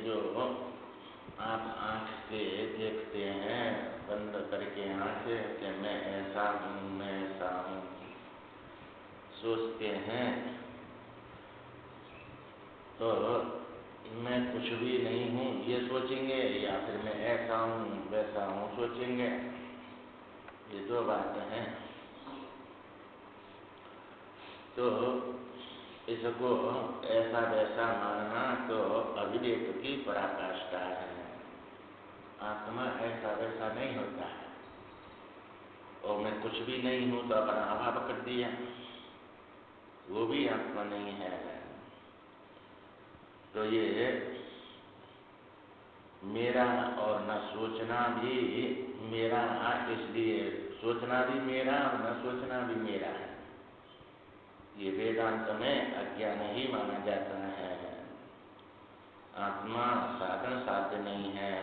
जो आप आँख से देखते हैं बंद करके आँख कि मैं ऐसा हूँ, मैं ऐसा हूँ, सोचते हैं तो मैं कुछ भी नहीं हूँ ये सोचेंगे, या फिर मैं ऐसा हूँ वैसा हूँ सोचेंगे। ये दो बातें हैं। तो इसको ऐसा वैसा मानना तो अविवेक की पराकाष्ठा है। आत्मा ऐसा वैसा नहीं होता है। और मैं कुछ भी नहीं हूँ तो अपना अभाव कर दिया, वो भी आत्मा नहीं है। तो ये मेरा और न सोचना भी मेरा, इसलिए सोचना भी मेरा और न सोचना भी मेरा है। ये वेदांत में अज्ञान ही माना जाता है। आत्मा साधन साध्य नहीं है।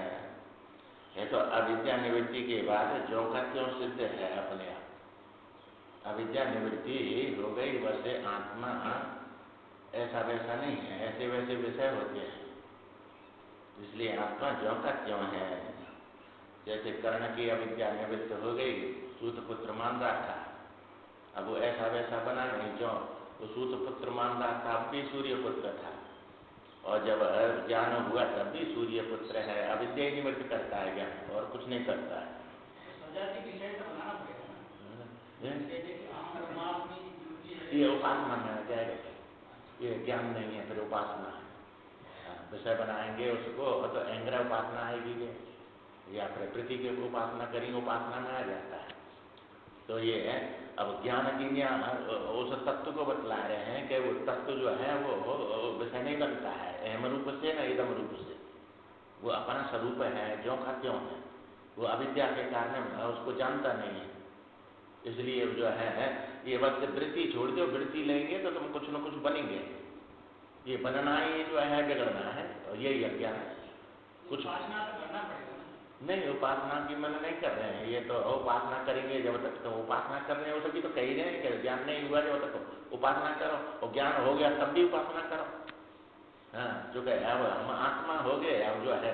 ये तो अविद्या निवृत्ति के बाद ज्यों का त्यों सिद्ध है अपने आप। अविद्या निवृत्ति हो गई, वैसे आत्मा ऐसा वैसा नहीं है, ऐसे वैसे विषय होते हैं। इसलिए आत्मा ज्यों का त्यों है। जैसे कर्ण की अविद्या निवृत्त हो गई, सूत पुत्र मान रहा था, अब वो ऐसा वैसा बना नहीं। जो वो सूत पुत्र मान रहा था अब भी सूर्य पुत्र था, और जब ज्ञान हुआ तब भी सूर्य पुत्र है। अविद्या निवृत्त करता है ज्ञान, और कुछ नहीं करता है। ये उपासना में आ जाएगा, ये ज्ञान नहीं है, फिर उपासना है। विषय बनाएंगे उसको तो एंग्र उपासना आएगी, या फिर प्रति के उपासना करेंगे, उपासना में आ जाता है। तो ये है, अब ज्ञान की उस तत्व को बतला रहे हैं कि वो तत्व जो है वो विषय नहीं बनता है अहम रूप से न इदम रूप से। वो अपना स्वरूप है, ज्यों का त्यों है। वो अविद्या के कारण उसको जानता नहीं है। इसलिए जो है ये बस वृत्ति छोड़ दो, वृत्ति लेंगे तो तुम कुछ न कुछ बनेंगे। ये बनना ही जो है बिगड़ना है, और यही अज्ञान है। कुछ उपासना तो करना पड़ेगा नहीं, उपासना की मन नहीं कर रहे हैं। ये तो उपासना करेंगे जब तक, तो उपासना कर रहे हैं वो सभी तो कह ही रहे हैं कि ज्ञान नहीं हुआ जब तक उपासना करो, और ज्ञान हो गया तब भी उपासना करो। हाँ, जो कहे अब हम आत्मा हो गए, अब जो है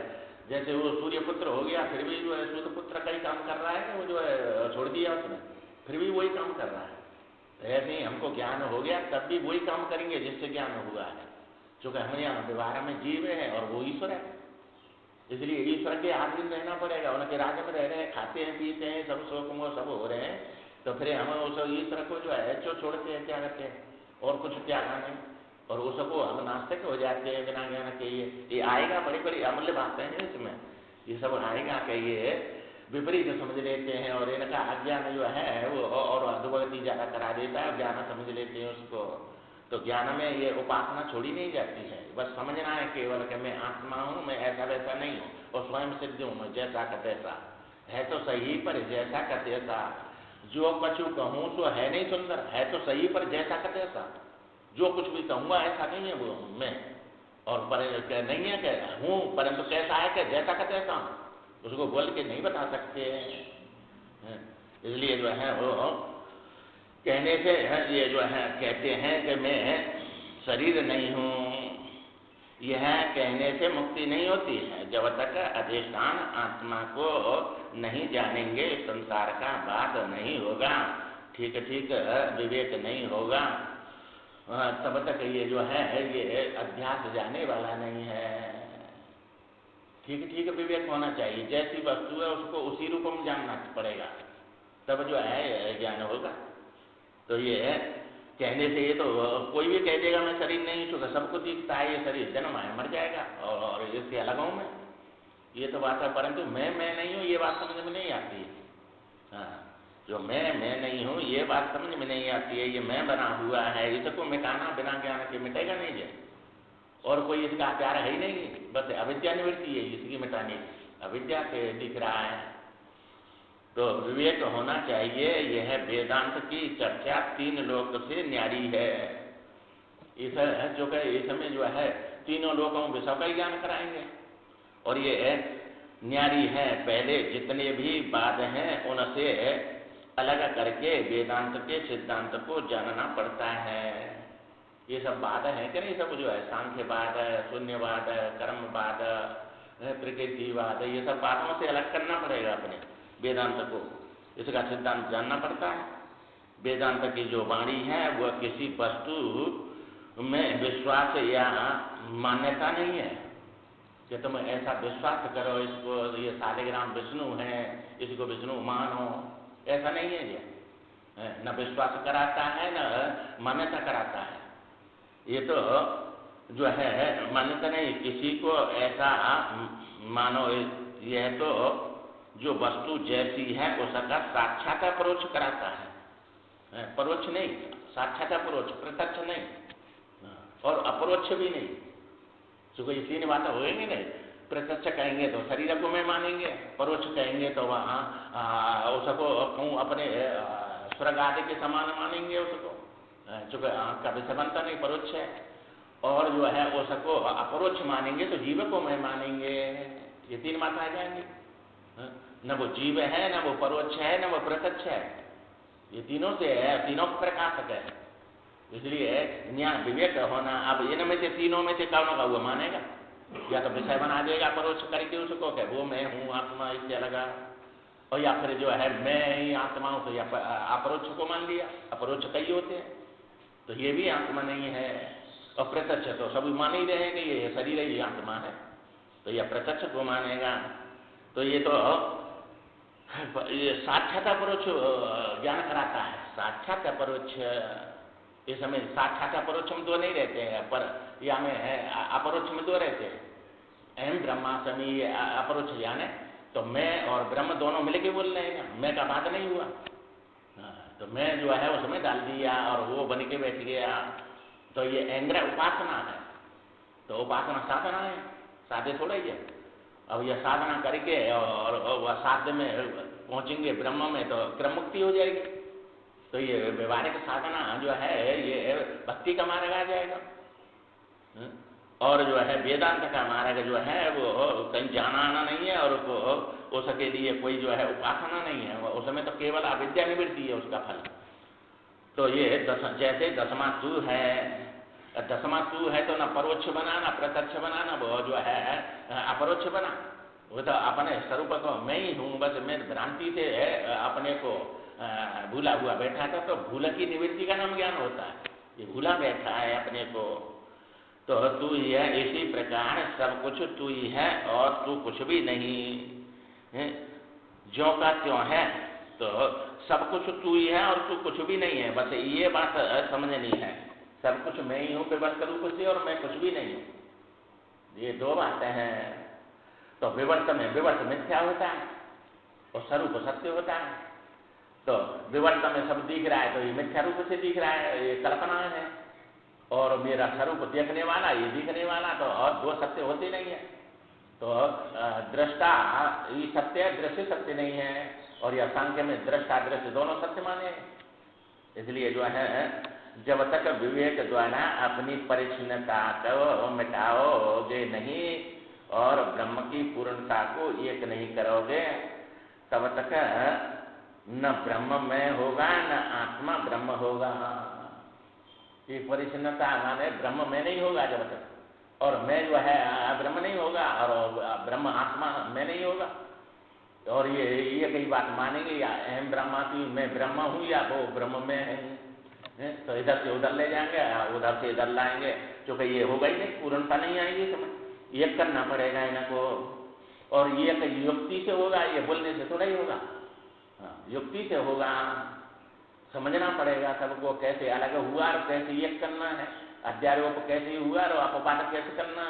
जैसे वो सूर्य पुत्र हो गया, फिर भी जो है सूर्य पुत्र का ही काम कर रहा है कि वो जो है छोड़ दिया उसने, फिर भी वही काम कर रहा है। ऐसे ही हमको ज्ञान हो गया तब भी वही काम करेंगे जिससे ज्ञान हुआ है। चूँकि हम यहाँ व्यवहार में जीव है और वो ईश्वर है, इसलिए ईश्वर के अधीन रहना पड़ेगा। उनके राज्य में रह रहे हैं, खाते हैं पीते हैं, सब शोक मोह सब हो रहे हैं, तो फिर हम उस ईश्वर को जो है जो छोड़ते हैं, क्या करते हैं, और कुछ त्यागा नहीं, और उसको हम नास्तिक हो जाते हैं बिना ज्ञान के। ये आएगा, बड़ी बड़ी अमूल्य बातें हैं इसमें, ये सब आएगा कि ये विपरीत समझ लेते हैं, और इनका अज्ञान जो है वो और अधोगति ज्यादा करा देता है, ज्ञान समझ लेते हैं उसको। तो ज्ञान में ये उपासना छोड़ी नहीं जाती है, बस समझना है केवल कि मैं आत्मा हूँ, मैं ऐसा वैसा नहीं हूँ, और स्वयं सिद्ध हूँ, मैं जैसा का तैसा है तो सही, पर जैसा का तैसा। जो कछु कहूँ सो है नहीं सुंदर, है तो सही पर जैसा का तैसा। जो कुछ भी कहूँगा ऐसा नहीं है वो मैं, और पर नहीं है कि हूँ, परंतु कैसा है कि जैसा का तैसा हूँ, उसको बोल के नहीं बता सकते। इसलिए जो है वो कहने से ये जो है कहते हैं कि मैं शरीर नहीं हूँ, यह कहने से मुक्ति नहीं होती है। जब तक अधिष्ठान आत्मा को नहीं जानेंगे, संसार का बात नहीं होगा, ठीक ठीक विवेक नहीं होगा, तब तक ये जो है ये अध्यास जाने वाला नहीं है। ठीक ठीक विवेक होना चाहिए, जैसी वस्तु है उसको उसी रूप में जानना पड़ेगा, तब जो है ज्ञान होगा। तो ये कहने से ये तो कोई भी कह देगा मैं शरीर नहीं छूगा, सबको दिखता है ये शरीर जन्म है मर जाएगा, और इससे अलग हूँ मैं, ये तो बात है। परंतु मैं नहीं हूँ ये बात समझ में नहीं आती है। हाँ, जो मैं नहीं हूँ ये बात समझ में नहीं आती है। ये मैं बना हुआ है, इसको मिटाना बिना ज्ञान के मिटेगा नहीं है, और कोई इसका आचार है ही नहीं, बस अविद्या निवृत्ति है इसकी मिटाने की, अविद्या से दिख रहा है। तो विवेक होना चाहिए। यह वेदांत की चर्चा 3 लोक से न्यारी है। इस जो है इसमें जो है तीनों लोकों में सबका ही ज्ञान कराएंगे, और ये न्यारी है। पहले जितने भी बाद हैं उनसे अलग करके वेदांत के सिद्धांत को जानना पड़ता है। ये सब वाद है कि नहीं, सब जो है सांख्यवाद, शून्यवाद, कर्मवाद, प्रकृतिवाद, ये सब बातों से अलग करना पड़ेगा अपने वेदांत को। इसका सिद्धांत जानना पड़ता है। वेदांत की जो वाणी है वह किसी वस्तु में विश्वास या मान्यता नहीं है कि तुम ऐसा विश्वास करो, इसको ये शालिग्राम विष्णु है, इसको विष्णु मानो, ऐसा नहीं है ये। न विश्वास कराता है न मान्यता कराता है। ये तो जो है मान्यता नहीं, किसी को ऐसा मानो, यह तो जो वस्तु जैसी है उसका साक्षात अपरोक्ष कराता है, परोक्ष नहीं, साक्षात अपरोक्ष, प्रत्यक्ष नहीं और अपरोक्ष भी नहीं। तो कोई तीन बातें होएंगी नहीं। प्रत्यक्ष कहेंगे तो शरीर को मैं मानेंगे, परोक्ष कहेंगे तो वहाँ उसको कहूँ अपने स्वर्ग आदि के समान मानेंगे उसको, चूंकि आँख का विषय बनता नहीं, परोक्ष है। और जो है उसको अपरोक्ष मानेंगे तो जीव को मैं मानेंगे। ये तीन बातें आ जाएंगी। न वो जीव है, न वो परोक्ष है, न वो प्रत्यक्ष है। ये तीनों से है, तीनों प्रकाशक है। इसलिए ज्ञान विवेक होना। अब इनमें से तीनों में से कौन का वो मानेगा? या तो विषय बना देगा परोक्ष करके उसको, क्या वो मैं हूँ आत्मा, इससे लगा, और या फिर जो है मैं ही आत्मा हूँ, तो या अपरोक्ष को मान लिया। अपरोक्ष कई होते हैं, तो ये भी आत्मा नहीं है। और प्रत्यक्ष तो सभी मान ही रहे कि ये शरीर ही आत्मा है, तो यह प्रत्यक्ष को मानेगा। तो ये तो ये साक्षात अपरोक्ष ज्ञान कराता है। साक्षात अपरोक्ष, इस समय साक्षात अपरोक्ष में दो नहीं रहते हैं, पर या में है अपरोक्ष में दो रहते हैं। अहम ब्रह्मास्मि अपरोक्ष ज्ञान है, तो मैं और ब्रह्म दोनों मिलके बोल रहे हैं ना, मैं का बात नहीं हुआ। तो मैं जो है उसमें डाल दिया और वो बन के बैठ गया। तो ये एंग्र उपासना है। तो उपासना साधना है, साधे थोड़ा ही है। अब यह साधना करके और वह साध्य में पहुंचेंगे ब्रह्म में, तो क्रम मुक्ति हो जाएगी। तो ये व्यवहारिक साधना जो है ये भक्ति का मार्ग आ जाएगा। और जो है वेदांत का मार्ग जो है वो कहीं जाना आना नहीं है, और उसके लिए कोई जो है उपासना नहीं है। उसमें तो केवल अविद्या निवृत्ति है उसका फल। तो ये जैसे दसमा तू है, दसमा तू है तो ना परोक्ष बना, ना प्रत्यक्ष बना, ना वो जो है अपरोक्ष बना। वो तो अपने स्वरूप को मैं ही हूँ, बस मैं भ्रांति से अपने को भूला हुआ बैठा था। तो भूल की निवृत्ति का नाम ज्ञान होता है। ये भूला बैठा है अपने को, तो तू ही है। इसी प्रकार सब कुछ तू ही है और तू कुछ भी नहीं। ज्यों का त्यों है, तो सब कुछ तू ही है और तू कुछ भी नहीं है। बस ये बात समझनी है, सब कुछ मैं ही हूँ विवर्त रूप से, और मैं कुछ भी नहीं हूँ। ये दो बातें हैं। तो विवर्त में विवर्त मिथ्या होता है और स्वरूप सत्य होता है। तो विवर्त में सब दिख रहा है तो ये मिथ्या रूप से दिख रहा है, ये कल्पना है। और मेरा स्वरूप देखने वाला, ये दिखने वाला, तो और दो सत्य होते नहीं है। तो दृष्टा ये सत्य है, दृश्य सत्य नहीं है। और यह सांख्य में दृष्टा दृश्य दोनों सत्य माने। इसलिए जो है जब तक विवेक द्वारा अपनी परिच्छिन्नता को मिटाओगे नहीं और ब्रह्म की पूर्णता को एक नहीं करोगे, तब तक न ब्रह्म में होगा न आत्मा ब्रह्म होगा। ये परिच्छिन्नता माने ब्रह्म में नहीं होगा जब तक, और मैं जो है ब्रह्म नहीं होगा, और ब्रह्म आत्मा में नहीं होगा। और ये कई बात मानेंगे, या अहम ब्रह्मास्मि, मैं ब्रह्म हूँ, या वो ब्रह्म में है। तो इधर से उधर ले जाएंगे, उधर से इधर लाएंगे, क्योंकि ये होगा ही नहीं, पूर्णता नहीं आएगी। समझ ये करना पड़ेगा इनको। और ये युक्ति से होगा, ये बोलने से थोड़ा ही होगा। युक्ति से होगा, समझना पड़ेगा सबको कैसे अलग हुआ और कैसे एक करना है, अध्यारोप कैसे हुआ और अपवाद कैसे करना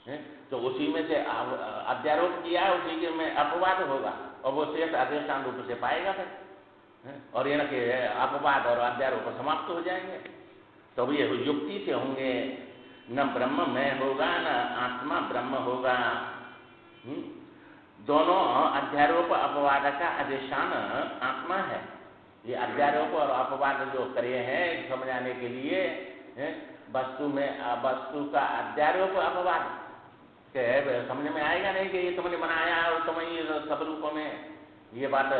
है। तो उसी में से अध्यारोप किया, उसी के में अपवाद होगा, और वो शेष अधिष्ठान रूप से पाएगा फिर। और इनके अपवाद और अध्यारोप समाप्त हो जाएंगे। तो ये युक्ति से होंगे। न ब्रह्म में होगा न आत्मा ब्रह्म होगा। दोनों अध्यारोप अपवाद का अधिष्ठान आत्मा है। ये अध्यारोप और अपवाद जो करे हैं समझाने के लिए, वस्तु में वस्तु का अध्यारोप अपवाद के समझ में आएगा नहीं कि ये तुमने बनाया और तुम ये सब रूपों में, ये बात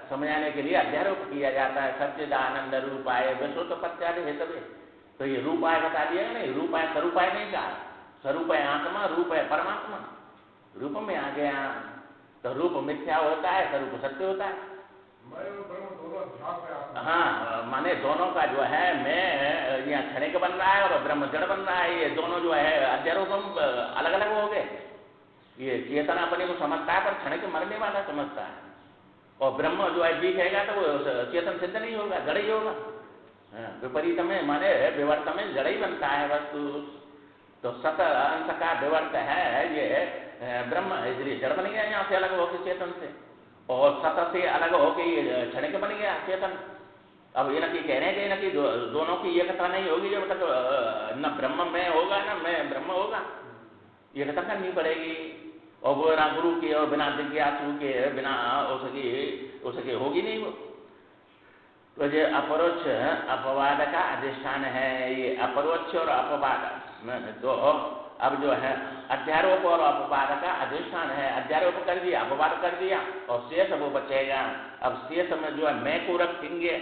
समझाने के लिए अध्यारोप किया जाता है। सच्चिदानंद रूपाय विश्वोत्पत्त्यादि हेतवे, तो ये रूपाय बता दिया नहीं, रूपाय स्वरूपाय नहीं कहा, स्वरूप है आत्मा, रूप है परमात्मा, रूप में आ गया। तो रूप मिथ्या होता है, स्वरूप सत्य होता है। हाँ, माने दोनों का जो है मैं यहाँ क्षणिक बन रहा है और ब्रह्म जड़ बन रहा है, ये दोनों जो है अध्यारोप अलग अलग हो गए। ये चेतन अपने को समझता है पर क्षणिक मरने वाला समझता है, और ब्रह्म जो है दिखेगा तो वो चेतन सिद्ध नहीं होगा, जड़ ही होगा। विपरीत में माने विवर्त में जड़ ही बनता है वस्तु। तो सत अंश का विवर्त है ये ब्रह्म, इसलिए जड़ बन गया यहाँ से अलग होकर चेतन से, और सत से अलग होकर ये क्षणिक बन गया चेतन। अब ये नकी कह रहे हैं कि नकी दोनों की एकता नहीं होगी जब तक न ब्रह्म में होगा न मैं ब्रह्म होगा, एकता करनी पड़ेगी। और वो ना गुरु की और बिना जिज्ञासु के बिना उसकी होगी नहीं वो। तो ये अपरोक्ष अपवाद का अधिष्ठान है, ये अपरोक्ष और अपवाद। तो अब जो है अध्यारोप और अपवाद का अधिष्ठान है, अध्यारोप कर दिया, अपवाद कर दिया, और शेष वो बचेगा। अब शेष में जो है मैं को रखेंगे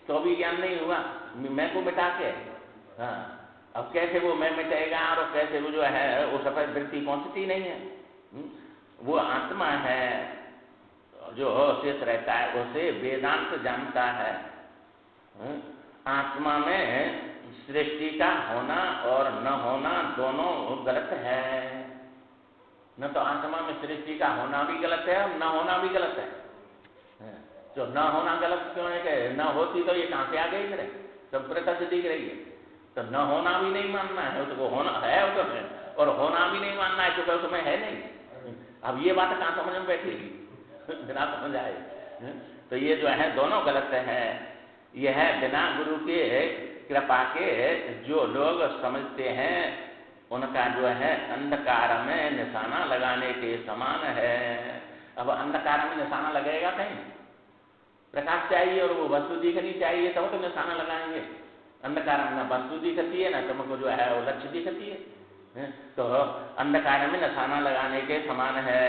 तो भी ज्ञान नहीं हुआ, मैं को मिटा के। हाँ, अब कैसे वो मैं मिटेगा और कैसे वो जो है वो सफेद वृत्ति पहुंचती नहीं है। वो आत्मा है जो शेष रहता है, उसे वेदांत जानता है। आत्मा में सृष्टि का होना और न होना दोनों गलत है। न तो आत्मा में सृष्टि का होना भी गलत है और न होना भी गलत है। तो न होना गलत क्यों है कि न होती तो ये कहां से आ गई मेरे, सब प्रत्यक्ष दिख रही है। तो न होना भी नहीं मानना है, उसको होना है उसमें, और होना भी नहीं मानना है क्योंकि उसमें है नहीं। अब ये बात कहां समझ में बैठेगी, बिना समझ आए। तो ये जो है दोनों गलत है। यह बिना गुरु के कृपा के जो लोग समझते हैं उनका जो है अंधकार में निशाना लगाने के समान है। अब अंधकार में निशाना लगेगा कहीं, प्रकाश चाहिए और वो वस्तु दिखनी चाहिए, तब तो निशाना लगाएंगे। अंधकार में न वस्तु दिखती है न तुमको जो है वो लक्ष्य दिखती है। तो अंधकार में निशाना लगाने के समान है,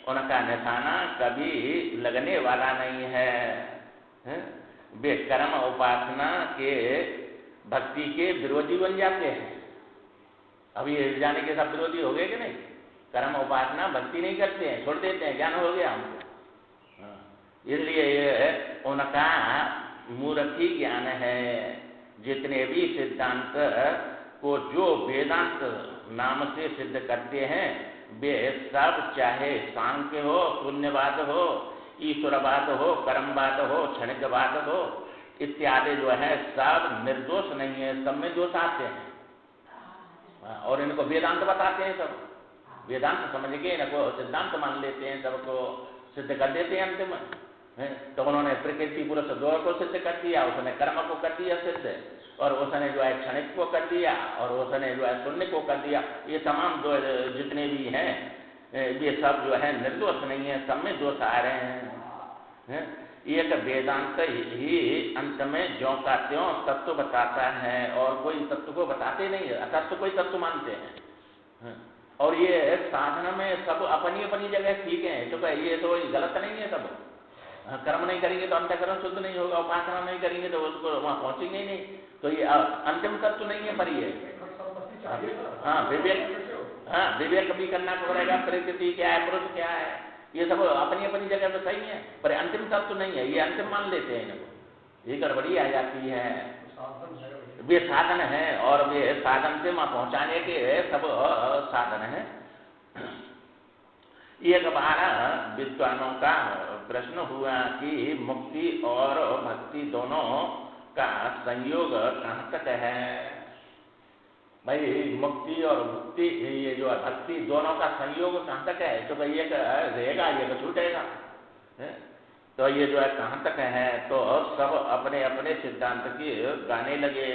उनका निशाना कभी लगने वाला नहीं है। वे कर्म उपासना के भक्ति के विरोधी बन जाते हैं। अब ये जाने के सब विरोधी हो गए कि नहीं, कर्म उपासना भक्ति नहीं करते हैं, छोड़ देते हैं, ज्ञान हो गया हमको। इसलिए ये उनका मूर्खी ज्ञान है। जितने भी सिद्धांत को जो वेदांत नाम से सिद्ध करते हैं वे सब, चाहे सांख्य हो, शून्यवाद हो, ईश्वरवाद हो, कर्मवाद हो, क्षणिकवाद हो इत्यादि जो है सब निर्दोष नहीं है, सब में दोष आते हैं। और इनको वेदांत बताते हैं, सब वेदांत समझ के इनको सिद्धांत मान लेते हैं, सबको सिद्ध कर देते हैं अंतिम। तो उन्होंने प्रकृति पुरुष दो को सिद्ध कर दिया, उसने कर्म को कर दिया सिद्ध, और उसने जो है क्षणिक को कर दिया, और उसने जो है शून्य को कर दिया। ये तमाम दो जितने भी हैं ये सब जो है निर्दोष नहीं है, सब में दोष आ रहे हैं। एक वेदांत ही अंत में ज्यों का त्यों तत्व बताता है, और कोई तत्व को बताते नहीं है, अतत्व कोई तत्व मानते हैं। और ये साधन में सब अपनी अपनी जगह ठीक है, तो ये तो गलत नहीं है। सब कर्म नहीं करेंगे तो अंतःकरण शुद्ध नहीं होगा, उपासना नहीं करेंगे तो उसको वहां पहुंचेंगे ही नहीं। तो ये अंतिम तत्व नहीं है, पर ये विवेक भी करना पड़ेगा, प्रकृति क्या है, पुरुष क्या है, ये सब अपनी अपनी जगह तो सही है, पर अंतिम तत्व नहीं है। ये अंतिम मान लेते हैं इनको, ये गड़बड़ी आ जाती है। वे साधन है और वे साधन से वहां पहुंचाने के सब साधन है। एक बार विद्वानों का प्रश्न हुआ कि मुक्ति और भक्ति दोनों का संयोग कहाँ तक है। भाई मुक्ति और भक्ति, ये जो भक्ति दोनों का संयोग कहाँ तक है, तो भाई एक रहेगा एक छूटेगा। तो ये जो है कहाँ तक है, तो सब अपने अपने सिद्धांत की गाने लगे,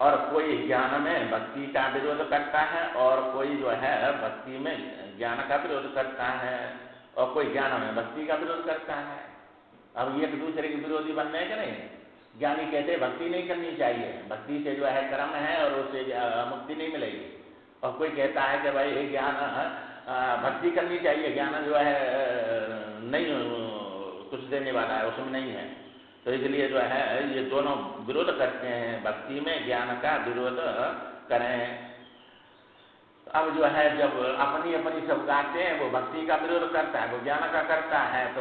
और कोई ज्ञान में भक्ति का विरोध करता है और कोई जो है भक्ति में ज्ञान का विरोध करता है, और कोई ज्ञान में भक्ति का विरोध करता है। अब एक दूसरे के विरोधी बनने के नहीं। ज्ञानी कहते भक्ति नहीं करनी चाहिए, भक्ति से जो है कर्म है और उससे मुक्ति नहीं मिलेगी। और कोई कहता है कि भाई ज्ञान भक्ति करनी चाहिए, ज्ञान जो है नहीं कुछ देने वाला है, उसमें नहीं है। तो इसलिए जो है ये दोनों विरोध करते हैं, भक्ति में ज्ञान का विरोध करें। अब जो है जब अपनी अपनी सब गाते हैं, वो भक्ति का विरोध करता है, वो ज्ञान का करता है। तो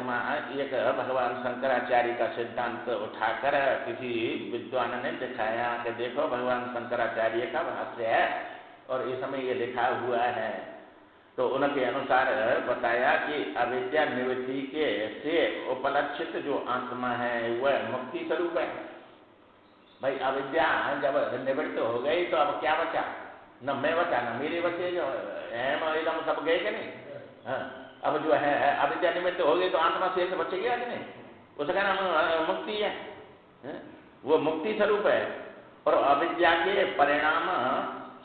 एक भगवान शंकराचार्य का सिद्धांत उठाकर किसी विद्वान ने दिखाया कि देखो भगवान शंकराचार्य का भाष्य है और इसमें ये लिखा हुआ है। तो उनके अनुसार बताया कि अविद्या निवृत्ति के से उपलक्षित जो आत्मा है वह मुक्ति स्वरूप है। भाई अविद्या जब निवृत्त हो गई तो अब क्या बचा? न मैं बचा न मेरे बचे, जो एम एकदम सब गए कि नहीं। हाँ, अब जो है अविद्या निवृत्त हो गई तो आत्मा शेष बचेगा कि नहीं? उसका नाम मुक्ति है। वो मुक्ति स्वरूप है। और अविद्या के परिणाम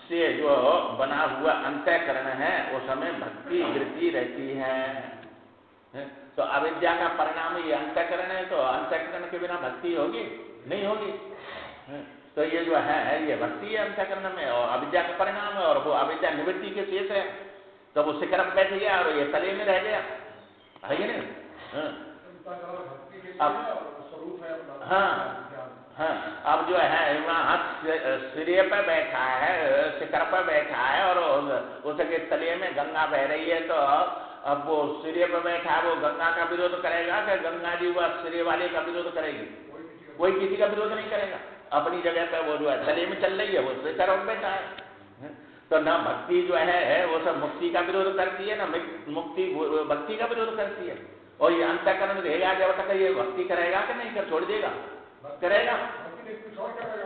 से जो बना हुआ अंतःकरण है उसमें भक्ति वृत्ति रहती है। तो अविद्या का परिणाम ये अंतःकरण है, तो अंतःकरण के बिना भक्ति होगी नहीं होगी। तो ये जो है ये भक्ति है अंतःकरण में, और अविद्या का परिणाम है, और वो अविद्या निवृत्ति के शेष है। तो वो शिखर पर बैठ गया और ये तले में रह गया, है कि नहीं? हाँ हाँ, अब जो है वहाँ सिरे पर बैठा है, शिखर पर बैठा है, और उसके तले में गंगा बह रही है। तो अब वो सिरे पर बैठा है, वो गंगा का विरोध करेगा कि गंगा जी वह सिरे वाले का विरोध करेगी? कोई किसी का विरोध नहीं करेगा। अपनी जगह पर वो जो है तले में चल रही है, वो शिखर पर बैठा है। तो ना भक्ति जो है वो सब मुक्ति का विरोध करती है, ना मुक्ति भक्ति का विरोध करती है। और ये अंतःकरण रहेगा जब तक ये भक्ति करेगा कि नहीं कर छोड़ देगा? करेगा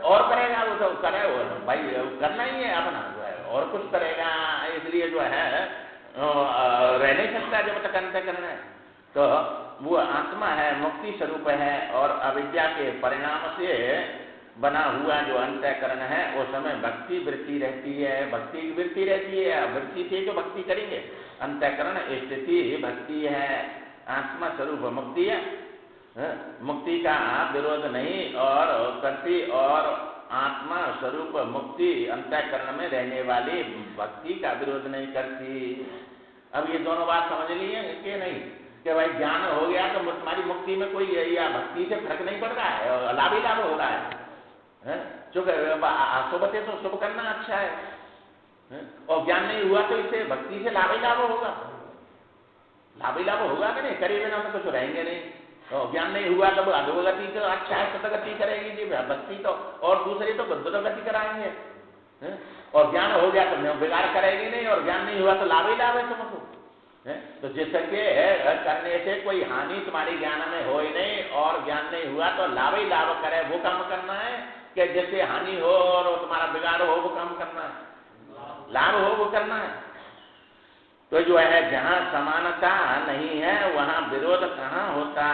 और करेगा। वो तो करे भाई करना ही है अपना, जो है और कुछ करेगा। इसलिए जो है रह नहीं सकता जब तक अंतःकरण है। तो वो आत्मा है, मुक्ति स्वरूप है, और अविद्या के परिणाम से बना हुआ जो अंतःकरण है उसमें भक्ति वृत्ति रहती है। भक्ति की वृत्ति रहती है, वृत्ति से तो भक्ति करेंगे। अंतःकरण स्थिति भक्ति है, आत्मा स्वरूप मुक्ति है। मुक्ति का विरोध नहीं और करती, और आत्मा स्वरूप मुक्ति अंतःकरण में रहने वाली भक्ति का विरोध नहीं करती। अब ये दोनों बात समझ ली है कि नहीं? कि भाई ज्ञान हो गया तो तुम्हारी मुक्ति में कोई या भक्ति से फर्क नहीं पड़ रहा है, और लाभ ही लाभ हो रहा है। चूंकि शुभ से तो शुभ करना अच्छा है, और ज्ञान नहीं हुआ तो इससे भक्ति से लाभ ही लाभ होगा। लाभ ही लाभ होगा कि नहीं? करे बिना तो कुछ रहेंगे नहीं। तो ज्ञान नहीं हुआ तो अधोगति तो अच्छा है, सतगति करेगी जी भक्ति तो, और दूसरे तो बुद्धगति कराएंगे। और ज्ञान हो गया तो बिगाड़ करेगी नहीं, और ज्ञान नहीं हुआ तो लाभ ही लाभ है तुमको। तो जिसके करने से कोई हानि तुम्हारे ज्ञान में हो ही नहीं, और ज्ञान नहीं हुआ तो लाभ ही लाभ करे, वो काम करना है कि जिससे हानि हो और तुम्हारा बिगाड़ हो, वो काम करना है। लाभ हो वो करना है। तो जो है जहाँ समानता नहीं है वहाँ विरोध कहाँ होता?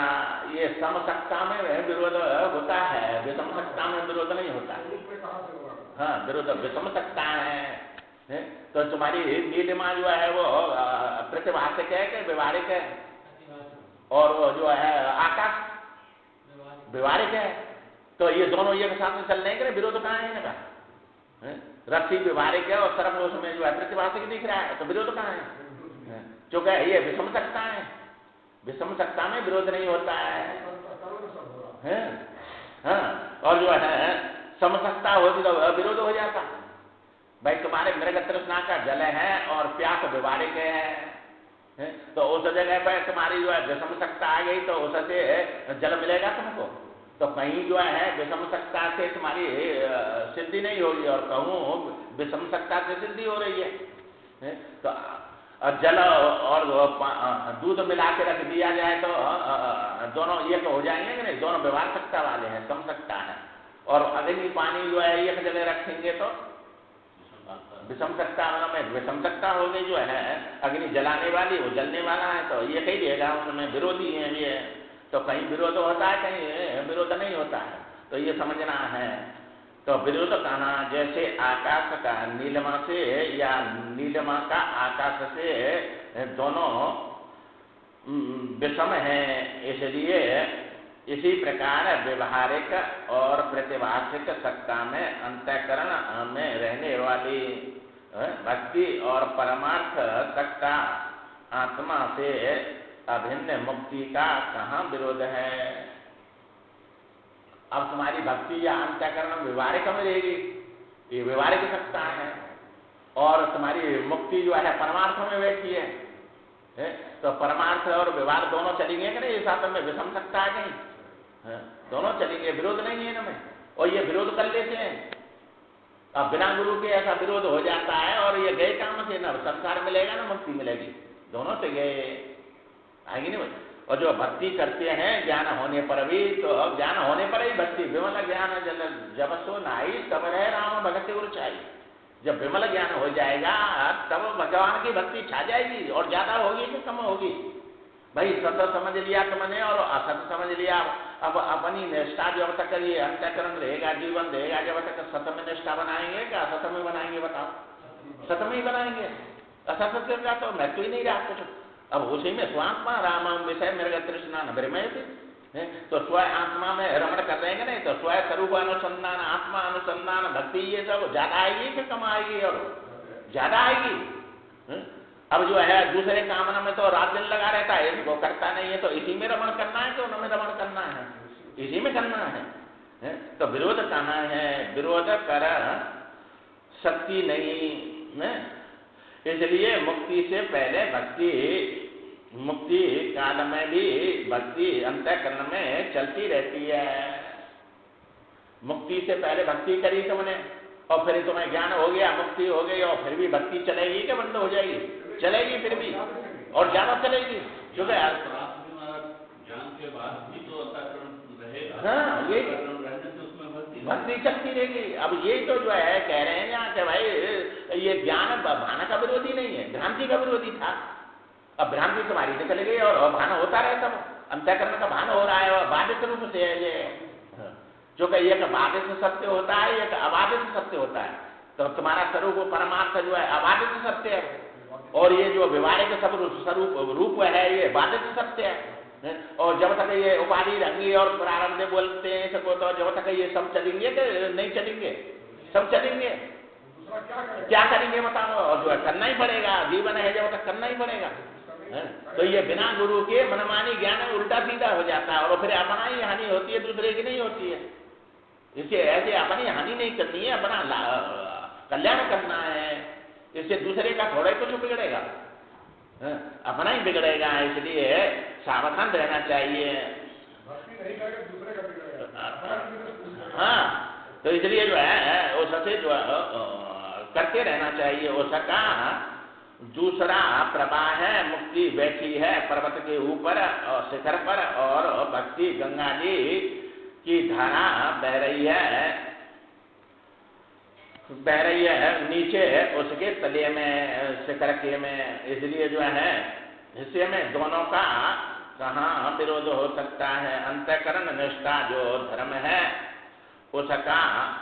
ये समसत्ता में विरोध होता है, विषमसत्ता में विरोध नहीं होता। हाँ, विरोध विषमसत्ता है। तो तुम्हारी नीलिमा जो है वो प्रतिभाषिक है कि व्यवहारिक है? और वो जो है आकाश व्यवहारिक है। तो ये दोनों एक साथ में चल रहे हैं कि विरोध कहाँ है इनका? रस्सी व्यवहारिक है और सर्प उसमें जो है प्रतिभाषिक दिख रहा है, तो विरोध कहाँ है? चूंकि ये विषम सत्ता है, विषम सत्ता में विरोध नहीं होता है। हाँ, और जो है समसत्ता होती तो विरोध हो जाता। भाई तुम्हारे मृग तृष्णा का जल है और प्यास व्यवहारिक है, तो उस जगह पर तुम्हारी जो है विषम सत्ता आ गई तो उससे जल मिलेगा तुमको। तो कहीं जो है विषम सत्ता से तुम्हारी सिद्धि नहीं होगी, और कहूँ विषम सत्ता से सिद्धि हो रही है। तो जल और दूध मिला के रख दिया जाए तो दोनों एक हो जाएंगे कि नहीं? दोनों व्यवहार सत्ता वाले हैं, सम सत्ता है। और अग्नि पानी जो है एक जगह रखेंगे तो विषम सत्ता में विषम सत्ता हो गई। जो है अग्नि जलाने वाली वो जलने वाला है, तो ये कही देगा उसमें विरोधी है ये। तो कहीं विरोध होता है, कहीं विरोध नहीं होता है, तो ये समझना है। तो विरोध कहना जैसे आकाश का नीलिमा से या नीलिमा का आकाश से दोनों विषम है, इसलिए इसी प्रकार व्यवहारिक और प्रतिभाषिक सत्ता में अंतःकरण में रहने वाली भक्ति और परमार्थ सत्ता आत्मा से अभिन्न मुक्ति का कहाँ विरोध है? अब तुम्हारी भक्ति या अंतःकरण व्यवहारिक में रहेगी, ये व्यवहारिक सत्ता है, और तुम्हारी मुक्ति जो है परमार्थ में बैठी है। तो परमार्थ और व्यवहार दोनों चलेंगे कि नहीं, साथ में विषम सत्ता है कहीं, दोनों चलेंगे, विरोध नहीं है इनमें। और ये विरोध कर लेते हैं, अब बिना गुरु के ऐसा विरोध हो जाता है, और ये गए काम से, ना संसार मिलेगा ना मुक्ति मिलेगी, दोनों से गए, आएगी नहीं। और जो भक्ति करते हैं ज्ञान होने पर भी, तो अब ज्ञान होने पर ही भक्ति, विमल ज्ञान जब सो नाई तब रहे राम भगत उचाई। जब विमल ज्ञान हो जाएगा तब भगवान की भक्ति छा जाएगी, और ज्यादा होगी कि कम होगी। भाई सत समझ लिया तुमने और असत समझ लिया, अब अपनी निष्ठा जब तक ये अंतःकरण रहेगा, जीवन रहेगा, जब तक सत में निष्ठा बनाएंगे क्या असत में बनाएंगे, बताओ? सत में ही बनाएंगे, असत से का तो महत्व ही नहीं रहा कुछ। अब उसी में स्वात्मा राम विषय मेरे तृष्णा न विरमय थी, तो स्व आत्मा में रमण कर रहे हैं नहीं, तो स्व स्वरूप अनुसंधान, आत्मा अनुसंधान, भक्ति, ये सब ज्यादा आएगी कि कम आएगी? और ज्यादा आएगी। अब जो है दूसरे कामना में तो रात दिन लगा रहता है, वो करता नहीं है, तो इसी में रमण करना है कि उनमें रमण करना है? इसी में करना है। तो विरोध कहाँ है? विरोध कर शक्ति नहीं, इसलिए मुक्ति से पहले भक्ति, मुक्ति काल में भी भक्ति अंतःकरण में चलती रहती है। मुक्ति से पहले भक्ति करी तुमने, और फिर तुम्हें ज्ञान हो गया, मुक्ति हो गई, और फिर भी भक्ति चलेगी कि बंद हो जाएगी? चलेगी फिर भी, और ज्यादा चलेगी, क्योंकि ज्ञान के बाद भी तो अंतःकरण रहेगा। हाँ, ये भक्ति चलती रहेगी। अब ये तो जो है कह रहे हैं यहाँ कि भाई ये ज्ञान भान का विरोधी नहीं है, भ्रांति का विरोधी था। अब भ्रांति तुम्हारी निकल गई और भान होता रहे, तब अंतःकरण का भान हो रहा है, और बाधित रूप से है ये, जो कि एक बाधित सत्य होता है, एक अबाधित सत्य होता है। तो तुम्हारा स्वरूप परमार्थ जो है अबाधित सत्य है, और ये जो व्यवहारिक स्वरूप रूप है ये बाधित सत्य है। और जब तक ये उपाधि रंगी और प्रारंभ बोलते हैं सबको, तो जब तक ये सब चलेंगे कि नहीं चलेंगे? सब चलेंगे। क्या करेंगे बताओ? और जो है करना ही पड़ेगा, जीवन है जब तक करना ही पड़ेगा। तो ये बिना गुरु के मनमानी ज्ञान उल्टा सीधा हो जाता है, और फिर अपना ही हानि होती है, दूसरे की नहीं होती है। इससे ऐसे अपनी हानि नहीं करनी है, अपना कल्याण करना है, इससे दूसरे का थोड़ा ही कुछ बिगड़ेगा, अपना ही बिगड़ेगा। इसलिए सावधान रहना चाहिए। हाँ, तो इसलिए जो है उससे जो करते रहना चाहिए। उसका दूसरा प्रवाह है, मुक्ति बैठी है पर्वत के ऊपर और शिखर पर, और भक्ति गंगा जी की धारा बह रही है नीचे उसके तले में, शिखर के में। इसलिए जो है हिस्से में दोनों का कहाँ विरोध हो सकता है? अंतःकरण निष्ठा जो धर्म है उसका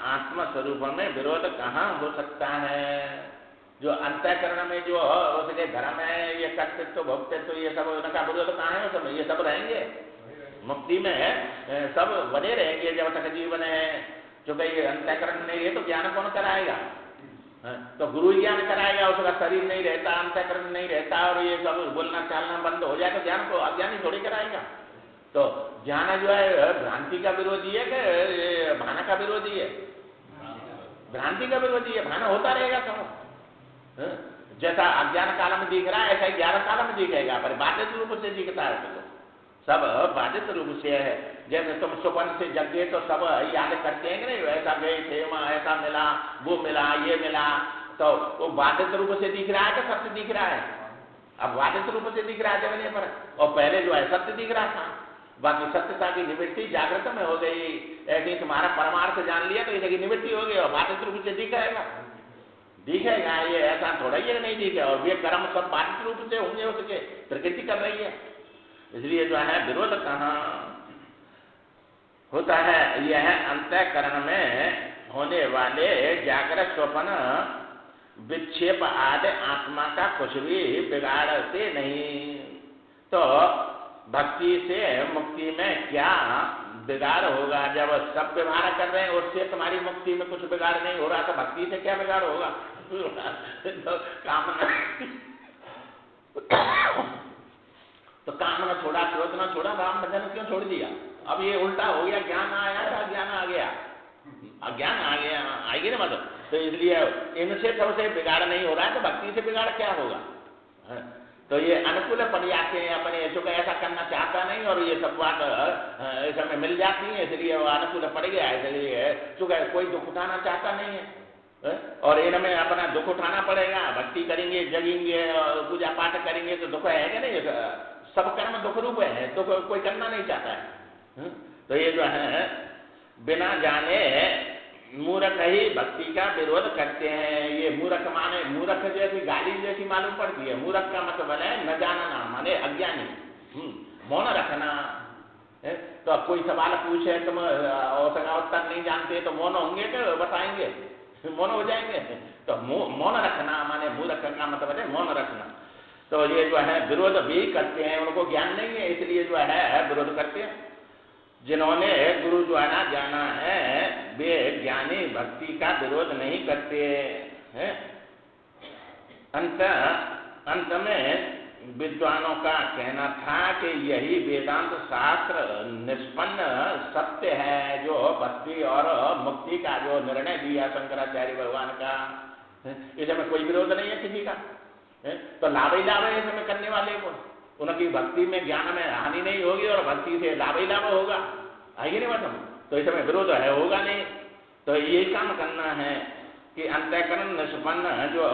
आत्म स्वरूप में विरोध कहाँ हो सकता है? जो अंतःकरण में जो उसके धर्म है, ये कर्तृत्व भोक्तृत्व, ये सब उनका विरोध कहाँ है? उसमें ये सब रहेंगे, मुक्ति में सब बने रहेंगे जब तक जीवन है। जो कहीं अंतःकरण नहीं है तो ज्ञान कौन कराएगा? तो गुरु ज्ञान कराएगा, उसका शरीर नहीं रहता, अंतःकरण नहीं रहता, और ये सब बोलना चालना बंद हो जाए तो ज्ञान को अज्ञानी थोड़ी कराएगा। तो ज्ञान जो है भ्रांति का विरोधी है कि भान का विरोधी है? भ्रांति का विरोधी है। भान होता रहेगा सब, जैसा अज्ञान काल में दिख रहा है ऐसा ही ज्ञान काल में दिखेगा, पर बाधित रूप से दिखता है तो सब बाधित रूप से है। जैसे तुम सुपन से जगे तो सब याद करते हैं कि नहीं, ऐसा गए थे वहां, ऐसा मिला, वो मिला, ये मिला, तो वो बाधित रूप से दिख रहा है कि सत्य दिख रहा है? अब बाधित रूप से दिख रहा है जगने पर, और पहले जो है सत्य दिख रहा था। बाकी सत्यता की निवृत्ति जागृत में हो गई, ऐसे तुम्हारा परमार्थ जान लिया तो इसकी निवृत्ति हो गई, और बाधित रूप से दिखेगा। ये ऐसा थोड़ा ही नहीं दिखे, और ये कर्म सब बाधित रूप से होंगे, उसके प्रकृति कर रही है। इसलिए जो है विरोध कहाँ होता है? यह अंतःकरण में होने वाले जागृत स्वप्न विक्षेप आदि आत्मा का कुछ भी बिगाड़ते नहीं। तो भक्ति से मुक्ति में क्या बिगाड़ होगा? जब सब व्यवहार कर रहे हैं उससे तुम्हारी मुक्ति में कुछ बिगाड़ नहीं हो रहा, तो भक्ति से क्या बिगाड़ होगा? तो कामना छोड़ा, क्रोध न छोड़ा, राम भजन क्यों छोड़ दिया? अब ये उल्टा हो गया, ज्ञान आया था अज्ञान आ गया, अज्ञान आ गया, आएगी ना मतलब। तो इसलिए इनसे सबसे बिगाड़ नहीं हो रहा है, तो भक्ति से बिगाड़ क्या होगा? तो ये अनुकूल पड़ जाते हैं अपने, जो ऐसा करना चाहता नहीं और ये सब बात समय मिल जाती है, इसलिए वो अनुकूल पड़ गया, इसलिए चूंकि कोई दुख उठाना चाहता नहीं है और इनमें अपना दुख उठाना पड़ेगा। भक्ति करेंगे, जगेंगे, पूजा पाठ करेंगे तो दुख है क्या नहीं? सब कर्म दुख रूप है, तो कोई करना नहीं चाहता है। तो ये जो है बिना जाने मूर्ख ही भक्ति का विरोध करते हैं। ये मूर्ख माने मूर्ख जैसी गाली जैसी मालूम पड़ती है। मूर्ख का मतलब है न जानना, माने अज्ञानी, मौन रखना। तो कोई सवाल पूछे तुम उसका उत्तर नहीं जानते तो मौन होंगे क्या? बताएंगे, मौन हो जाएंगे। तो मौन रखना माने मूर्ख का मतलब है मौन रखना। तो ये जो है विरोध भी करते हैं, उनको ज्ञान नहीं है इसलिए जो है विरोध करते हैं। जिन्होंने गुरु द्वारा जाना है वे ज्ञानी भक्ति का विरोध नहीं करते हैं। अंत में विद्वानों का कहना था कि यही वेदांत शास्त्र निष्पन्न सत्य है, जो भक्ति और मुक्ति का जो निर्णय दिया शंकराचार्य भगवान का, इसमें कोई विरोध नहीं है किसी का। तो लाभ ही लाभ है इसमें करने वाले को, उनकी भक्ति में ज्ञान में हानि नहीं होगी और भक्ति से लाभ ही लाभ होगा, आइए नहीं मतलब। तो इसमें विरोध है होगा नहीं। तो यही काम करना है कि अंतःकरण निष्पन्न जो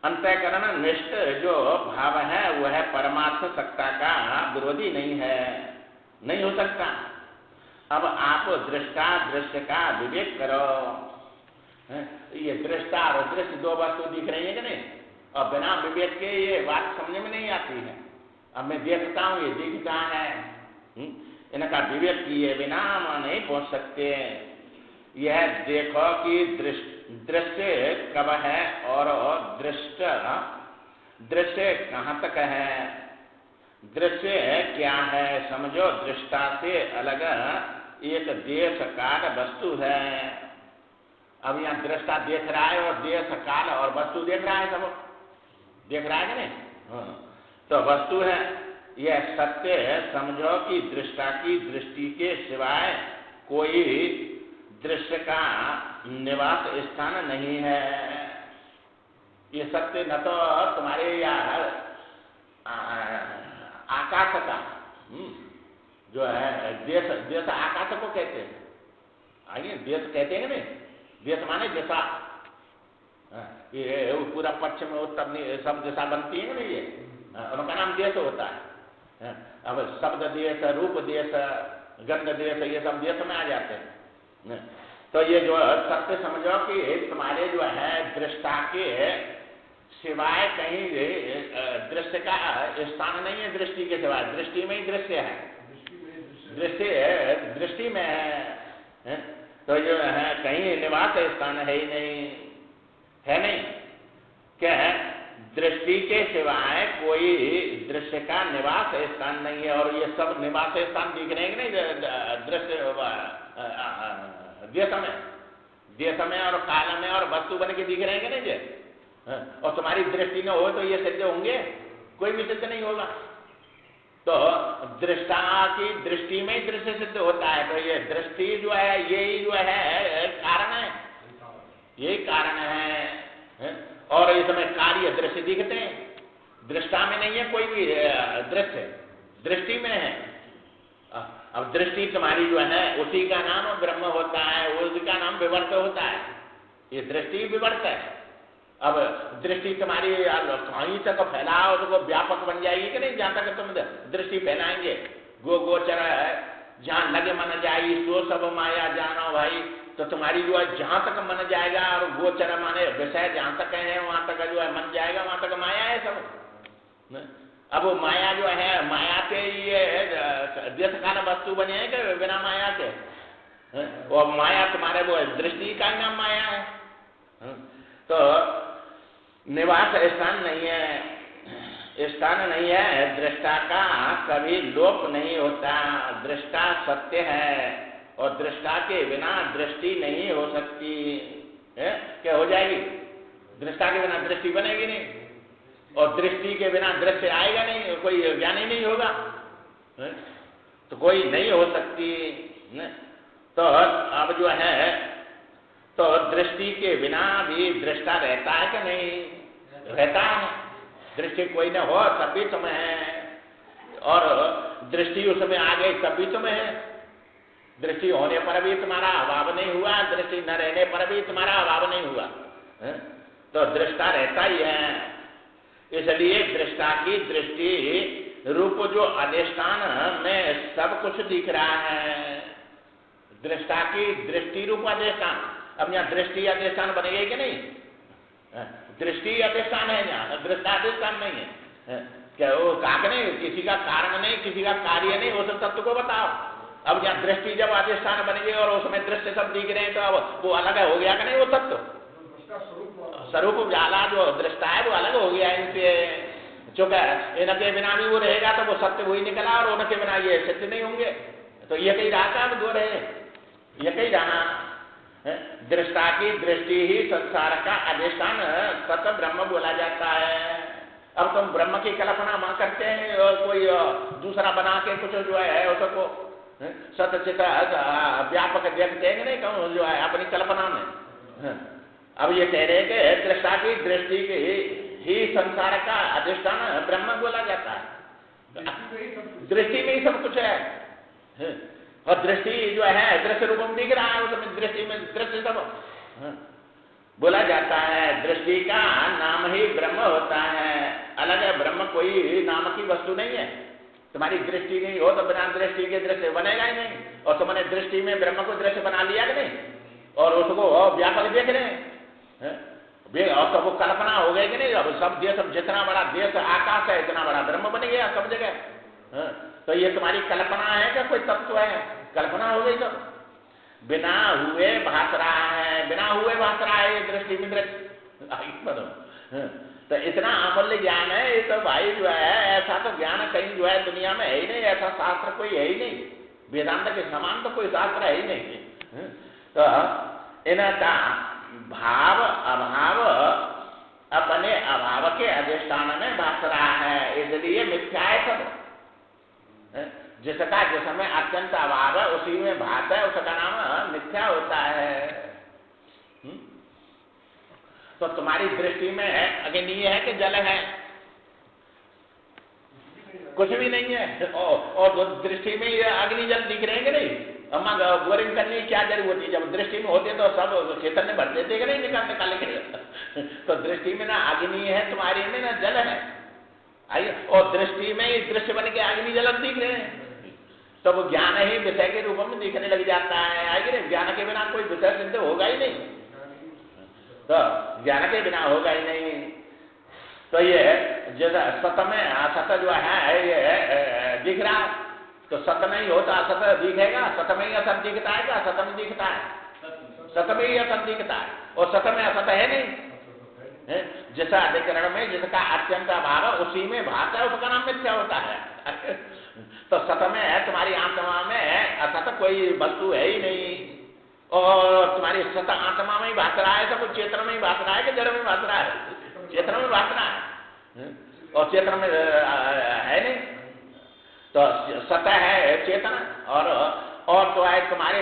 अंतःकरण निष्ठ जो भाव है वह परमार्थ सत्ता का विरोधी नहीं है, नहीं हो सकता। अब आप दृष्टा दृश्य का विवेक करो। ये दृष्टा और दृश्य दो वस्तु दिख रही है कि नहीं, और बिना विवेक के ये बात समझ में नहीं आती है। अब मैं देखता हूँ ये दिखता है, इनका विवेक किए बिना हम नहीं पहुंच सकते। यह देखो कि दृश्य कब है और दृश्य कहाँ तक है, दृश्य क्या है समझो। दृष्टा से अलग एक देश काल वस्तु है। अब यहाँ दृष्टा देख रहा है और देश काल और वस्तु देख रहा है, सब देख रहा है कि नहीं? तो वस्तु है यह सत्य समझो कि दृष्टा की दृष्टि के सिवाय कोई दृश्य का निवास स्थान नहीं है। ये सत्य न तो तुम्हारे यार आकाश का जो है देश, देश आकाश को कहते हैं, आइए देश कहते हैं नहीं, देश माने दिशा। ये पूरा पश्चिम उत्तर सब दिशा बनती है ना, ये उनका नाम देश होता है। अब शब्द देश, रूप देश, गंध देश, ये सब देश में आ जाते हैं। तो ये जो सत्य समझो कि तुम्हारे जो है दृष्टा के सिवाय कहीं दृश्य का स्थान नहीं है। दृष्टि के सिवाय दृष्टि में ही दृश्य है, दृश्य दृष्टि में है। तो जो है कहीं निवास स्थान है ही नहीं, है नहीं। क्या है? दृष्टि के सिवाय कोई दृश्य का निवास स्थान नहीं है। और ये सब निवास स्थान दिख रहे हैं नहीं दृश्य देश में और काल में और वस्तु बन के दिख रहे हैं नहीं जे। और तुम्हारी दृष्टि में हो तो ये सिद्ध होंगे, कोई भी सिद्ध नहीं होगा। तो दृष्टा की दृष्टि में ही दृश्य सिद्ध होता है। तो ये दृष्टि जो है यही जो है कारण है, यही कारण है। और इसमें कार्य दृश्य दिखते हैं, दृष्टा में नहीं है कोई भी दृश्य, दृष्टि में है। अब दृष्टि तुम्हारी जो है उसी का नाम ब्रह्म होता है, उसी का नाम विवर्त होता है। ये दृष्टि विवर्त है। अब दृष्टि तुम्हारी कहीं तक फैलाओ तो व्यापक बन जाएगी कि नहीं, जहां तक तुम दृष्टि फैलाएंगे। गोचर है जहां लगे मन जाई सो सब माया जानो भाई। तो तुम्हारी जो है जहां तक मन जाएगा, और गोचर माने विषय जहां तक है वहां तक जो है मन जाएगा, वहां तक माया है सब। अब माया जो है, माया के ये देश काल वस्तु बने हैं कि बिना माया के? और माया तुम्हारे वो दृष्टि का नाम माया है। तो निवास स्थान नहीं है, स्थान नहीं है। दृष्टा का कभी लोप नहीं होता। दृष्टा सत्य है और दृष्टा के बिना दृष्टि नहीं हो सकती है। क्या हो जाएगी? दृष्टा के बिना दृष्टि बनेगी नहीं, और दृष्टि के बिना दृश्य आएगा नहीं, कोई ज्ञान ही नहीं होगा। तो कोई नहीं हो सकती न? तो अब जो है तो दृष्टि के बिना भी दृष्टा रहता है कि नहीं? रहता है। दृष्टि कोई न हो तब भी तुम्हें है, और दृष्टि उसमें आ गई तब भी तुम्हें है। दृष्टि होने पर भी तुम्हारा अभाव नहीं हुआ, दृष्टि न रहने पर भी तुम्हारा अभाव नहीं हुआ है? तो दृष्टा रहता ही है। इसलिए दृष्टा की दृष्टि रूप जो अधिष्ठान में सब कुछ दिख रहा है, दृष्टा की दृष्टि रूप अधिष्ठान। अब यहाँ दृष्टि अधिष्ठान बनेगी कि नहीं? दृष्टि अधिष्ठान है, यहाँ दृष्टा अधिष्ठान नहीं है। क्या वो काक नहीं, किसी का कारण नहीं, किसी का कार्य नहीं, उस तत्व को बताओ। अब यहाँ दृष्टि जब अधिष्ठान बन गई और उसमें दृश्य सब दिख रहे हैं, तो अब वो अलग हो गया कि नहीं? वो तत्व स्वरूप वाला जो दृष्टा है वो अलग हो गया इनसे। चूंकि इनके बिना भी वो रहेगा तो वो सत्य वही निकला, और उनके बिना ये सत्य नहीं होंगे। तो ये कहीं रहा था दो रहे, ये कहीं रहा। दृष्टा की दृष्टि ही संसार का अधिष्ठान सत ब्रह्म बोला जाता है। अब तुम ब्रह्म की कल्पना मां करते हैं और कोई दूसरा बना के कुछ जो है उसको सतचित व्यापक देखते हैं नहीं, कहूँ जो है अपनी कल्पना में। अब ये कह रहे हैं कि दृष्टा की दृष्टि की ही संसार का अधिष्ठान ब्रह्म बोला जाता है। दृष्टि में ही सब कुछ है, और दृष्टि जो है दृश्य रूप में दिख रहा है, उसमें दृष्टि में दृश्य सब बोला जाता है। दृष्टि का नाम ही ब्रह्म होता है, अलग है। ब्रह्म कोई नाम की वस्तु नहीं है। तुम्हारी दृष्टि नहीं हो तो बिना दृष्टि के दृश्य बनेगा ही नहीं, और तुमने दृष्टि में ब्रह्म को दृश्य बना लिया कि नहीं, और उसको व्यापक देख रहे हैं, और तो वो कल्पना हो गई कि नहीं? अब सब देश, जितना बड़ा देश आकाश है इतना बड़ा ब्रह्म बन गया सब जगह। तो ये तुम्हारी कल्पना है क्या? कोई तत्व है? कल्पना हो गई सब, बिना हुए भास रहा है, बिना हुए भास रहा है ये दृष्टि में दृष्टि। तो इतना अमूल्य ज्ञान है ये तो भाई जो है, ऐसा तो ज्ञान कहीं जो है दुनिया में है ही नहीं, ऐसा शास्त्र कोई है ही नहीं। वेदांत के समान तो कोई शास्त्र है ही नहीं। तो इनका भाव अभाव अपने अभाव के अधिष्ठान में भास रहा है, इसलिए मिथ्या है सब। जिसका जिसमें अत्यंत अभाव है उसी में भास है, उसका नाम मिथ्या होता है। तो तुम्हारी दृष्टि में अग्नि है कि जल है? कुछ भी नहीं है, और दृष्टि में अग्नि जल दिख रहे हैं कि नहीं? अम्मा बोरिंग करने की क्या जरूरत है? जब दृष्टि में होते तो सब खेतन में भर देते कि नहीं, निकाल के। तो दृष्टि में ना अग्नि है तुम्हारी में, ना जल है। आइए, और दृष्टि में ही दृश्य बन के अग्नि जल दिख रहे हैं, तो वो ज्ञान ही विषय के रूप में दिखने लग जाता है। आइए, ज्ञान के बिना कोई विषय सिद्ध होगा ही नहीं, तो ज्ञान के बिना होगा ही नहीं। तो ये जैसा सत में असत जो है ये दिख रहा है, तो सत नहीं हो तो असत दिखेगा? सत में ही असत दिखता है क्या? सत में दिखता है, सत में ही असत दिखता है, और सत में असत है नहीं। जैसा अधिकरण में जिसका अत्यंत अभाव उसी में भास है, उसका नाम मिथ्या होता है। तो सत में है तुम्हारी आत्मा में असत कोई वस्तु है ही नहीं, और तुम्हारी सत आत्मा में ही भास रहा है, सब चेतन में ही भास रहा है कि जड़ में भास रहा है? चेतन में भास रहा है, और चेतन में है नहीं। तो सत है चेतन, और तो है तुम्हारे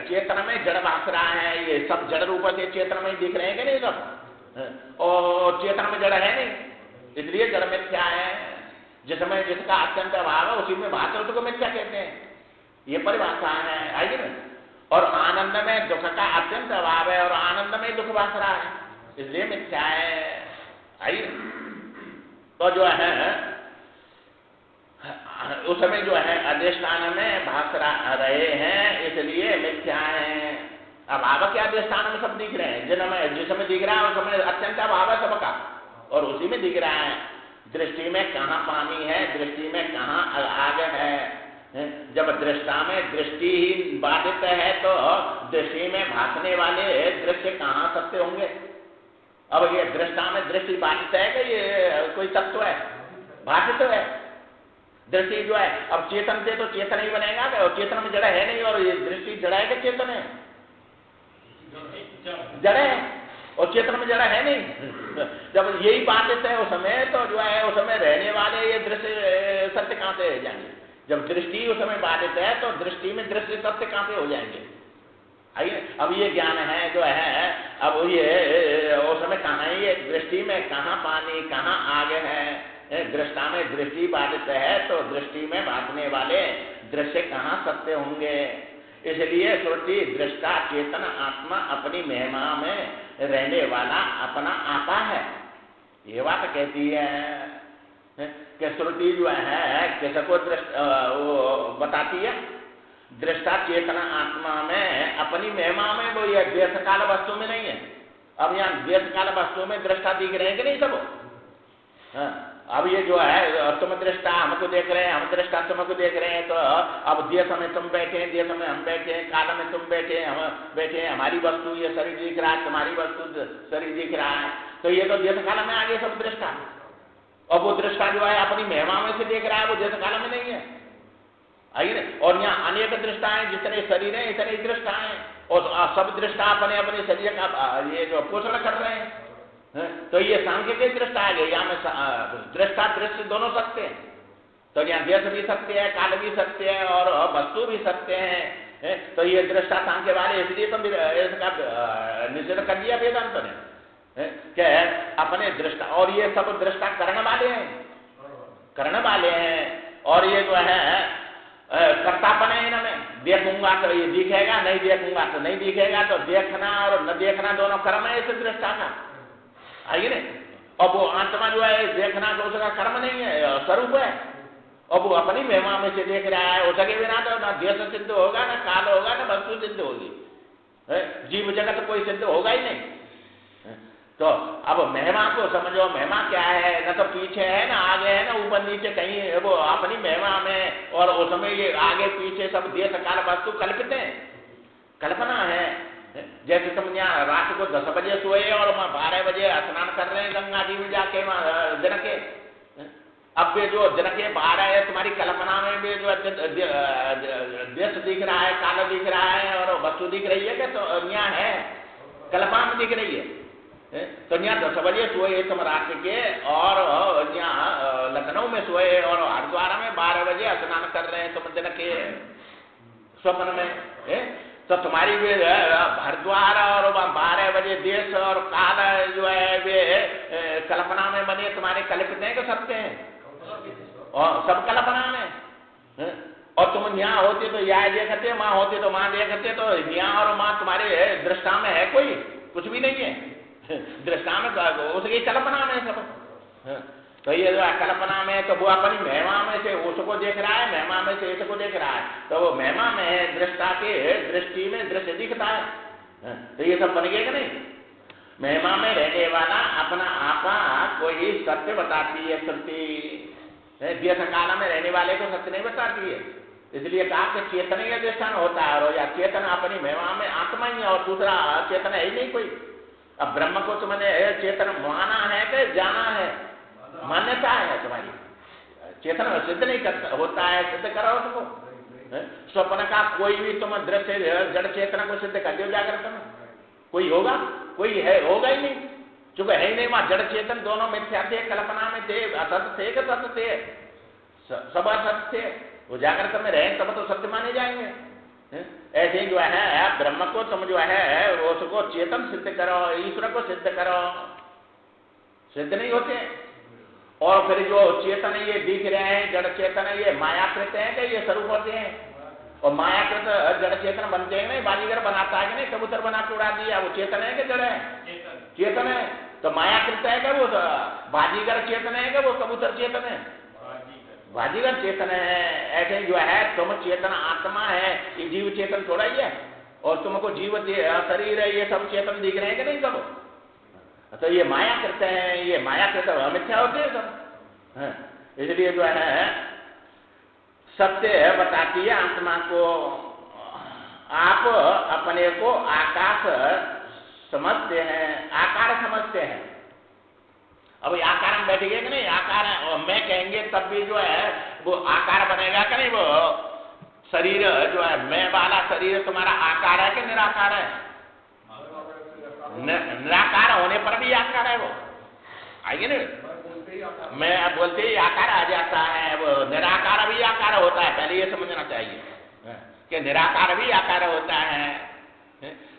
चेतन में जड़ भास रहा है। ये सब जड़ रूप से चेतन में ही दिख रहे हैं कि नहीं सब, और चेतन में जड़ है नहीं, इसलिए जड़ मिथ्या है। जिसमें जिसका अत्यंत अभाव है उसी में भास है, उसको मिथ्या कहते हैं। ये परिभाषा है, आइए ना। और आनंद में दुख का अत्यंत अभाव है, और आनंद में दुख भास रहा है, इसलिए मिथ्या है। आइए, तो जो है उसमें जो है अधिष्ठान में भास रहे हैं, इसलिए मिथ्या है। अभाव के अधिष्ठान में सब दिख रहे हैं, जिसमें दिख रहा है उसमें अत्यंत अभाव है सबका, और उसी में दिख रहा है। दृष्टि में कहाँ पानी है, दृष्टि में कहाँ आग है। जब दृष्टा में दृष्टि ही बाधित है तो दृष्टि में भासने वाले दृश्य कहाँ सत्य होंगे? अब ये दृष्टा में दृष्टि बाधित है कि ये कोई तत्व है? बाधित है दृष्टि जो है। अब चेतन से तो चेतन ही बनेगा, और चेतन में जड़ है नहीं, और ये दृष्टि जड़ है कि चेतन है? जड़ है, और चेतन में जड़ है नहीं। जब यही बाधित है उसमें, तो जो है उसमें रहने वाले ये दृश्य सत्य कहाँ से जाएंगे? जब दृष्टि उस समय बाधित है तो दृष्टि में दृश्य सत्य कहां पे हो जाएंगे? आइए, अब ये ज्ञान है जो है, अब ये उस समय कहाँ है? ये दृष्टि में कहाँ पानी, कहाँ आग है? दृष्टा में दृष्टि बाधित है तो दृष्टि में बांधने वाले दृश्य कहाँ सत्य होंगे? इसलिए श्रुति दृष्टा चेतन आत्मा अपनी महिमा में रहने वाला अपना आपा है। ये बात कहती है कि श्रुति जो है किसको वो बताती है? दृष्टा चेतना आत्मा में अपनी महिमा में, वो ये देश काल वस्तु में नहीं है। अब यहाँ देश काल वस्तु में दृष्टा दिख रहे हैं कि नहीं सब? अब ये जो है तुम दृष्टा हमको देख रहे हैं, हम दृष्टा तुमको देख रहे हैं, तो अब देश में तुम बैठे हैं, देश में हम बैठे हैं, काल में तुम बैठे हैं, हम बैठे हैं, हमारी वस्तु ये शरीर दिख रहा है, तुम्हारी वस्तु शरीर दिख रहा है, तो ये तो देश काल में आ गए सब दृष्टा। और वो दृष्टा जो है अपनी महिमा में से देख रहा है, वो देश काल में नहीं है। आइए, और यहाँ अनेक दृष्टा है, जितने शरीर है इतने दृष्टा है, और सब दृष्टा अपने अपने शरीर का ये जो पोषण कर रहे हैं। तो ये सांख्य के दृष्टा आ गए। यहाँ में दृष्टा दृश्य दोनों सत्य हैं। तो यहाँ देश भी सत्य है, काल भी सत्य है, और वस्तु भी सत्य है। तो ये दृष्टा सांख्य वाले इसलिए तो इसका निषेध कर दिया वेदांत ने कि अपने दृष्टा, और ये सब दृष्टा करण वाले हैं, करण वाले हैं। और ये जो है कर्तापन है इनमें, देखूंगा तो ये दिखेगा, नहीं देखूंगा तो नहीं दिखेगा। तो देखना और न देखना दोनों कर्म है इस दृष्टा का। आइए ने, और वो आत्मा जो है देखना तो उसका कर्म नहीं है, स्वरूप है, और वो अपनी महिमा में से देख रहा है। उसके बिना तो ना देश सिद्ध होगा, ना काल होगा, ना वस्तु सिद्ध होगी, जीव जगत कोई सिद्ध होगा ही नहीं। तो अब महिमा को समझो, महिमा क्या है? न तो पीछे है, ना आगे है, ना ऊपर नीचे कहीं है। वो अपनी महिमा में, और उस समय ये आगे पीछे सब देश काल वस्तु कल्पित है, कल्पना है। जैसे तुम यहाँ रात को 10 बजे सोए और 12 बजे स्नान कर रहे हैं गंगा जी में जाके दिन के। अब ये जो दिन के 12 है, तुम्हारी कल्पना में भी जो देश दिख रहा है, काल दिख रहा है, और वस्तु दिख रही है, कि तो यहाँ है कल्पना में दिख रही है। तो यहाँ 10 बजे सोए तुम रात के, और यहाँ लखनऊ में सोए और हरिद्वार में 12 बजे स्नान कर रहे हैं तुम दिन के स्वप्न में। तो तुम्हारी भी हरिद्वार और 12 बजे देश और काल जो है वे कल्पना में बने, तुम्हारे कल्पित हैं कि सत्य हैं? और सब कल्पना में। और तुम यहाँ होते तो यहाँ देखते, माँ होते तो माँ देखते, तो यहाँ और माँ तुम्हारे दृष्टा में है कोई? कुछ भी नहीं है दृष्टा में, उसकी कल्पना में सब। तो ये जो कल्पना में, तो वो अपनी महिमा में से उसको देख रहा है, महिमा में से इसको देख रहा है। तो वो महिमा में है, दृष्टा के दृष्टि में दृश्य दिखता है। तो ये सब बन गए कि नहीं? महिमा में रहने वाला अपना आपा कोई सत्य बताती है श्रुति। देश काल में रहने वाले को सत्य नहीं बताती है। इसलिए कहा कि चेतन ही अधिष्ठान होता है, और या चेतन अपनी महिमा में आत्मा ही है, और दूसरा चेतन है ही नहीं कोई। अब ब्रह्म को तुमने चेतन माना है कि जाना है? मान्यता है तुम्हारी। चेतन सिद्ध नहीं करता होता है, सिद्ध करो उसको। स्वप्न का कोई भी तुम दृश्य जड़ चेतना को सिद्ध कर दो जागृत में, कोई होगा? कोई है, होगा ही नहीं, चूंकि है ही नहीं। वहां जड़ चेतन दोनों मिथ्या थे, कल्पना में थे, असत थे कि सत्य थे? सब असत थे। वो जागृत में रहे तब तो सत्य माने जाएंगे। ऐसे ही जो है ब्रह्म को तुम जो है उसको चेतन सिद्ध करो, ईश्वर को सिद्ध करो, सिद्ध नहीं होते। और फिर जो चेतन ये दिख रहे हैं जड़ चेतन, ये मायाकृत है कि ये स्वरूप होते हैं? और मायाकृत जड़ चेतन बनते हैं नहीं? बाजीगर बनाता है कि नहीं? कबूतर बना के उड़ा दिया, वो चेतन है कि जड़ है? चेतन है। तो मायाकृत है कि वो बाजीगर चेतन है कि वो कबूतर चेतन है? बाजीगर चेतन है। ऐसे जो है तुम चेतन आत्मा है, ये जीव चेतन थोड़ा ही है। और तुमको जीव शरीर है, ये सब चेतन दिख रहे हैं कि नहीं सब? तो ये माया करते हैं, ये माया करते मिथ्या होते हैं सब। इसलिए जो है सत्य बताती है आत्मा को। आप अपने को आकाश समझते हैं, आकार समझते हैं। अब आकार में बैठ गए कि नहीं? आकार है, और मैं कहेंगे तब भी जो है वो आकार बनेगा कि नहीं? वो शरीर जो है, मैं वाला शरीर तुम्हारा आकार है कि निराकार है? निराकार होने पर भी आकार है वो। आइए ना, मैं अब बोलते ही आकार आ जाता है। वो निराकार भी आकार होता है, पहले ये समझना चाहिए कि निराकार भी आकार होता है।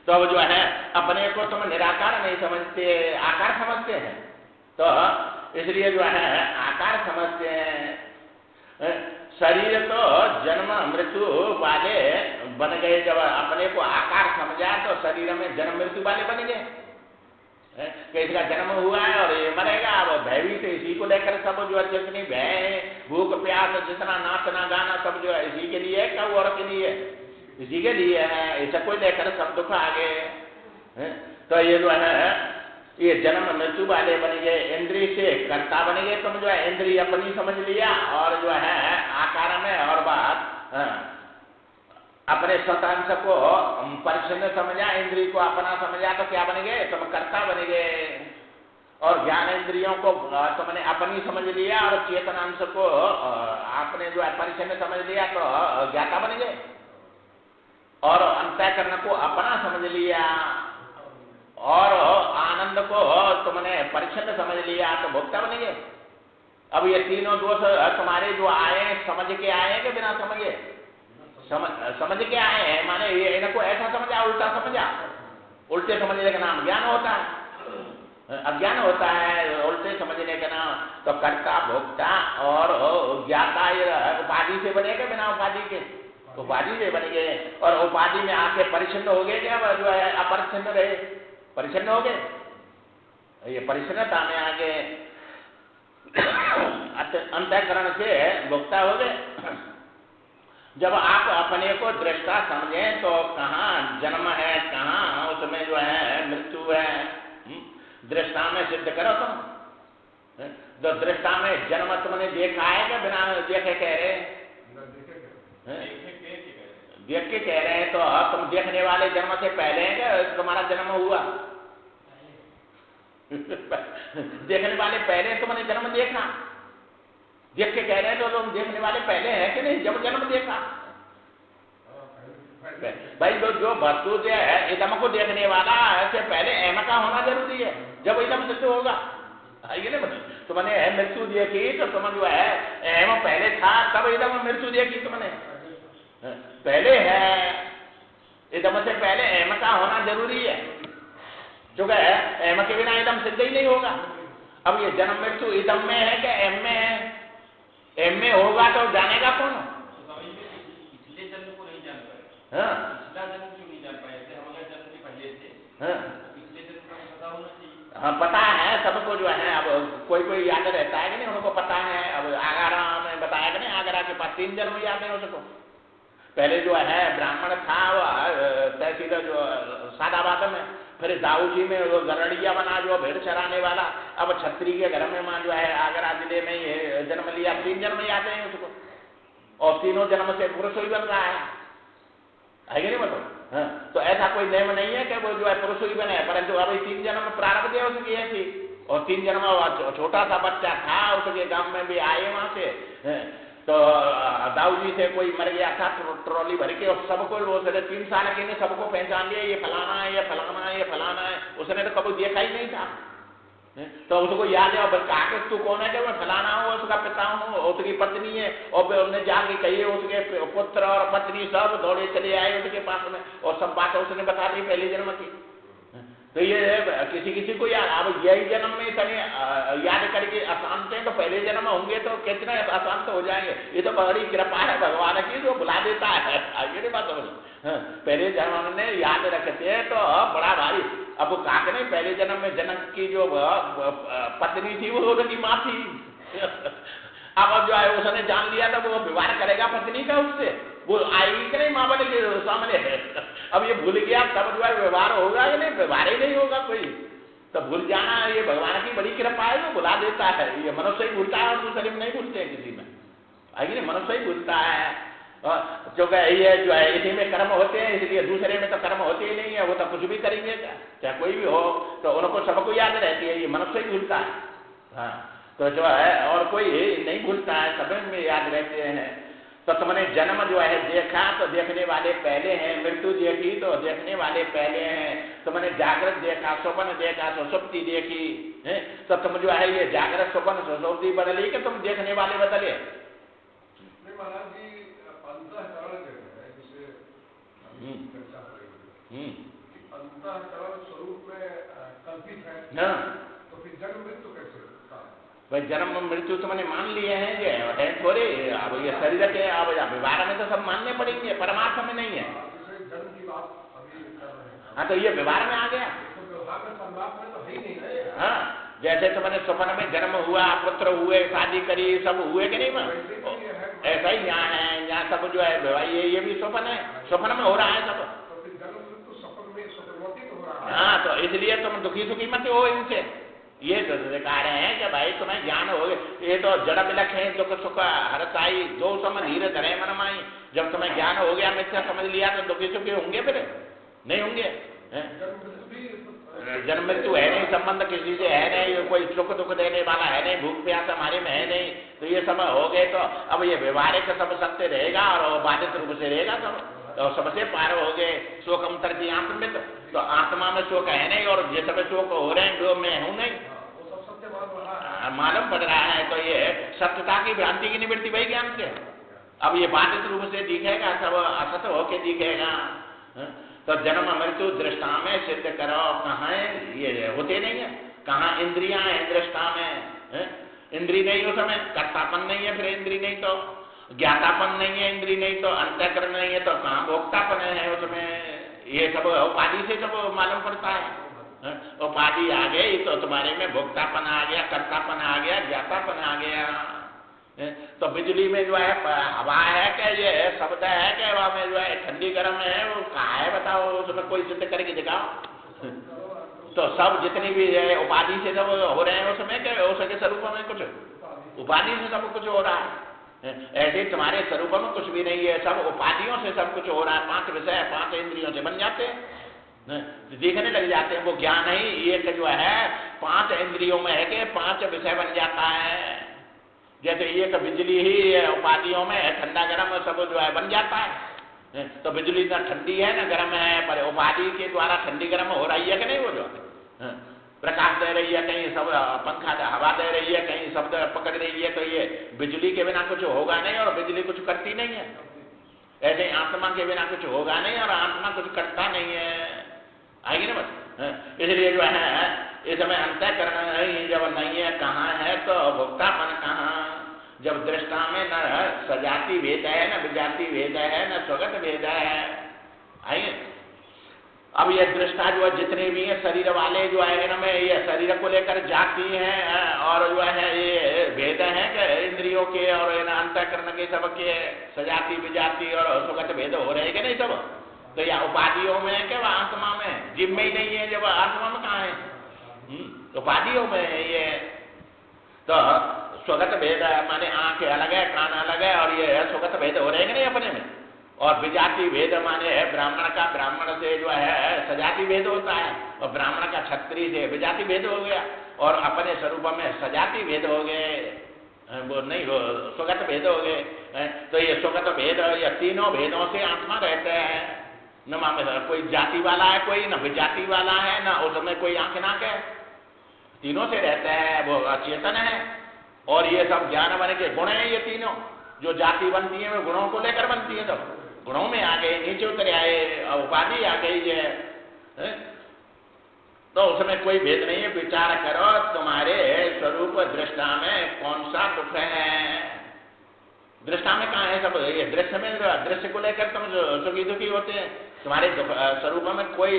तो अब जो है अपने को तुम निराकार नहीं समझते, आकार समझते हैं, तो इसलिए जो है आकार समझते हैं। शरीर तो जन्म मृत्यु वाले बन गए। जब अपने को आकार समझा तो शरीर में जन्म मृत्यु वाले बन गए कि इसका जन्म हुआ है और ये मरेगा। अब भयभीत इसी को लेकर सब जो है जितनी भय भूख प्यास जितना नाचना गाना सब जो है इसी के लिए है, क्या और के लिए? इसी के लिए है। ऐसा कोई लेकर सब दुख आ गए। तो ये जो है ये जन्म मृत्यु वाले बन गए। इंद्रिय से कर्ता बन गए। तुम जो है इंद्रिय अपनी समझ लिया और जो है आकार में और बात अपने स्वतंत्र को परिच्छिन्न समझा, इंद्रिय को अपना समझा तो क्या बन गए? तुम कर्ता बन गए। और ज्ञान इंद्रियों को तुमने अपनी समझ लिया और चेतन अंश को आपने जो है परिच्छिन्न समझ लिया तो ज्ञाता बन गए। और अंतःकरण को अपना समझ लिया और आनंद को तुमने परिच्छिन्न समझ लिया तो भोक्ता बन गए। अब ये तीनों दोष तुम्हारे जो आए समझ के आए कि बिना समझे? समझ के आए हैं, माने ये इनको ऐसा समझा, उल्टा समझा। उल्टे समझने का नाम ज्ञान होता है, अज्ञान होता है। उल्टे समझने का नाम तो कर्ता भोक्ता और ज्ञाता ये उपाधि से बनेगा, बिना उपाधि के उपाधि से बन गए। और उपाधि में आके परिच्छिन्न हो गए, क्या जो है अपरिच्छिन्न रहे, परिच्छिन्न हो गए। ये परिच्छिन्नता में आगे अंतःकरण से भोक्ता हो गए। जब आप अपने को दृष्टा समझें तो कहाँ जन्म है, कहाँ उसमें जो है मृत्यु है। दृष्टा में सिद्ध करो तुम। जो दृष्टा में जन्म तुमने देखा है क्या बिना देखे कह रहे? देख के कह रहे हैं। तो तुम देखने वाले जन्म से पहले है क्या तुम्हारा जन्म हुआ? देखने वाले पहले तुमने जन्म देखा, देख के कह रहे हैं तो तुम देखने वाले पहले हैं कि नहीं जब जन्म देखा? भाई जो वस्तु जो है इदम को देखने वाला ऐसे पहले एम का होना जरूरी है, जब इदम सिद्ध होगा। ये नहीं बता तुमने मृत्यु देखी तो तुम जो है एम पहले था तब इदम मृत्यु देखी तुमने पहले है। इदम से पहले एम का होना जरूरी है, जो है एम के बिना इदम सिद्ध ही नहीं होगा। अब ये जन्म मृत्यु इदम में है क्या एम में है? एम में होगा तो जानेगा कौन? पिछले जन्म को नहीं जान पाए। हाँ पिछला जन्म क्यों नहीं जान पाए? हमारे जन्म के पहले थे। हाँ पिछले जन्म का पता होना चाहिए। हाँ पता है सबको जो है। अब कोई कोई याद रहता है कि नहीं, उनको पता है। अब आगरा में बताया कि नहीं, आगरा के पास 3 जन्म याद है उसको। पहले जो है ब्राह्मण था वो तहसील जो सादाबाद में, फिर दाऊ जी में वो गरड़िया बना जो भेड़ चराने वाला, अब छत्री के घर में मां जो है आगरा जिले में ये जन्म लिया। 3 जन्म याद है उसको और तीनों जन्म से पुरुष ही बन रहा है कि नहीं बताओ? हाँ तो ऐसा कोई नियम नहीं है कि वो जो है पुरुष ही बने, परंतु अभी 3 जन्म प्रारब्ध है उसकी ऐसी। और 3 जन्म छोटा सा बच्चा था उसके गांव में भी आए वहां से, तो दाऊ जी से कोई मर गया था ट्रॉली भर के और सबको 3 साल के ने सबको पहचान लिया, ये फलाना है, ये फलाना है, ये फलाना है। उसने तो कभी देखा ही नहीं था, तो उसको याद है। और कहा कि तू कौन है? कि मैं फलाना हूँ, उसका पिता हूँ, उसकी पत्नी है। और उन्हें जाके कहिए उसके पुत्र और पत्नी सब दौड़े चले आए उसके पास में और सब बात उसने बता दी पहले जन्म की। तो ये किसी किसी को याद, अब यही जन्म में तने याद करके अशांत है तो पहले जन्म होंगे तो कितने अशांत हो जाएंगे। ये तो बड़ी कृपा है भगवान की जो बुला देता है। आगे नहीं बात समझ। पहले जन्म ने याद रखते हैं तो बड़ा भारी। अब वो कहा नहीं पहले जन्म में जनक की जो पत्नी थी वो उनकी माँ थी। अब जो है उसने जान लिया था वो व्यवहार करेगा पत्नी का उससे, वो आएगी कि नहीं माँ बने के सामने है। अब ये भूल गया तब जो है व्यवहार होगा कि नहीं? व्यवहार ही नहीं होगा कोई। तो भूल जाना ये भगवान की बड़ी कृपा है, वो बुला देता है। ये मनुष्य ही भूलता है और दूसरे में नहीं भूलते किसी में, आगे मनुष्य ही भूलता है। जो ये जो है इसी में कर्म होते हैं, इसलिए दूसरे में तो कर्म होते ही नहीं है। वो तो कुछ भी करेंगे चाहे कोई भी हो तो उनको सबको याद रहती है, ये मनुष्य ही भूलता है। हाँ तो जो है और कोई नहीं भूलता है, सब में याद रहते हैं। तो तुमने जन्म जो है देखा तो देखने वाले पहले हैं, मृत्यु देखी तो देखने वाले पहले हैं, तुमने जागृत देखा, स्वप्न देखा, सुषुप्ति देखी है, तो तुम जो है ये जागृत स्वप्न सुषुप्ति बदली कि तुम देखने वाले बदले? महाराज जी अंतःकरण जो है जिसे चर्चा हो रही है, अंतःकरण स्वरूप में कल्पित है, तो फिर जन्म मृत्यु कैसे होता है? भाई जन्म मृत्यु तुमने मान लिए हैं ये थोड़े, अब ये शरीर के अब व्यवहार में तो सब मानने पड़ेंगे, परमार्थ में नहीं है। जन्म की बात अभी कर रहे हैं। हाँ, तो ये व्यवहार में आ गया, तो व्यवहार में परमात्मा में तो है ही नहीं है। हाँ, जैसे तुमने स्वप्न में जन्म हुआ, पुत्र हुए, शादी करी, सब हुए कि नहीं? ऐसा ही यहाँ है, यहाँ सब जो है ये भी स्वप्न है, स्वप्न में हो रहा है सब। तो फिर जन्म मृत्यु स्वप्न में स्वप्नवती तो हो रहा है। हाँ, तो इसलिए तुम दुखी सुखी मत हो इनसे। ये तो दिखा रहे हैं कि भाई तुम्हें ज्ञान हो गए, ये तो जड़ बिलख है, दुख सुख हरसाई दो सम धीरे धरे मन माई। जब तुम्हें ज्ञान हो गया, मिथ्या समझ लिया, तो दुखी सुखी होंगे? फिर नहीं होंगे। जन्म मृत्यु है नहीं, संबंध किसी से है नहीं, कोई सुख दुख देने वाला है नहीं, भूख प्यास हमारे में है नहीं, तो ये सब हो गए तो अब ये व्यवहारिक सब सत्य रहेगा और बाधित रूप से रहेगा सब, तो सबसे पार हो गए। शोक अंतर की आत्मित, तो आत्मा में शोक है नहीं और ये सब शोक हो रहे हैं जो मैं हूं नहीं, मालूम पड़ रहा है। तो ये सत्यता की भ्रांति की निवृत्ति वही ज्ञान से। अब ये बाधित रूप से दिखेगा, सब असत होके दिखेगा। तो जन्म मृत्यु दृष्टा में सिद्ध करो, कहाँ ये होते नहीं है, कहाँ इंद्रियां हैं दृष्टा में? इंद्री नहीं हो समय, कर्तापन नहीं है, फिर इंद्री नहीं तो ज्ञातापन नहीं है, इंद्री नहीं तो अंतःकरण नहीं है, तो कहाँ भोक्तापन है उसमें? ये सब उपाधि से सब मालूम पड़ता है। उपाधि आ गई तो तुम्हारे में भोक्तापन आ गया, कर्तापन आ गया, ज्ञातापन आ गया। तो बिजली में जो है हवा है क्या, ये शब्द है क्या, हवा में जो है ठंडी गर्म है, वो कहाँ है बताओ? उसमें कोई सिद्ध करके दिखाओ। तो सब जितनी भी है उपाधि से सब हो रहे हैं उसमें, क्या उसके स्वरूप में कुछ उपाधि से सब कुछ हो रहा है? ऐसे तुम्हारे स्वरूप में कुछ भी नहीं है, सब उपाधियों से सब कुछ हो रहा है। 5 विषय 5 इंद्रियों से बन जाते हैं, देखने लग जाते हैं। वो ज्ञान ही एक जो है 5 इंद्रियों में है कि 5 विषय बन जाता है। जैसे एक बिजली ही उपाधियों में है, ठंडा गर्म सब जो है बन जाता है। तो बिजली ना ठंडी है ना गर्म है, पर उपाधि के द्वारा ठंडी गर्म हो रही है कि नहीं? वो जो प्रकाश दे रही है, कहीं सब पंखा हवा दे रही है, कहीं शब्द पकड़ रही है, तो ये बिजली के बिना कुछ होगा नहीं और बिजली कुछ करती नहीं है। ऐसे आत्मा के बिना कुछ होगा नहीं और आत्मा कुछ करता नहीं है। आएगी ना बस? इसलिए जो है इस समय अंतःकरण नहीं, जब नहीं है कहाँ है तो भोक्तापन कहाँ? जब दृष्टा में न सजाति भेद है, न विजाति भेद है, न स्वगत भेद है। आइए, अब ये दृष्टा जो है जितने भी है शरीर वाले जो है इनमें ये शरीर को लेकर जाति है और जो है ये भेद है कि इंद्रियों के और इन अंतःकरण के सबके सजाति विजाति और स्वगत भेद हो रहे कि नहीं सब? तो या उपाधियों में है क्या, आत्मा में? जीव में ही नहीं है, जब आत्मा में कहाँ है? उपाधियों में है ये। तो स्वगत भेद माने आंखें अलग है, कान अलग है, और ये स्वगत भेद हो रहे हैं नहीं अपने में। और विजाति भेद माने है ब्राह्मण का ब्राह्मण से जो है सजाति भेद होता है, और ब्राह्मण का क्षत्रिय से विजाति भेद हो गया, और अपने स्वरूप में सजाति भेद हो गए, वो नहीं हो स्वगत भेद हो गए। तो ये स्वगत भेद, ये तीनों भेदों से आत्मा रहते हैं। न में कोई जाति वाला है, कोई न विजाति वाला है, न उसमें कोई आंख नाक है, तीनों से रहता है, वो अचेतन है। और ये सब ज्ञान बन के गुण है, ये तीनों जो जाति बनती है वो गुणों को लेकर बनती है, सब गुणों में आ गए, नीचे उतर आए, उपाधि आ गई है। तो उसमें कोई भेद नहीं है। विचार करो तुम्हारे स्वरूप दृष्टा में कौन सा दुख है? दृष्टा में कहाँ है सब? ये दृश्य में, दृश्य को लेकर तुम सुखी दुखी होते हैं। तुम्हारे स्वरूप में कोई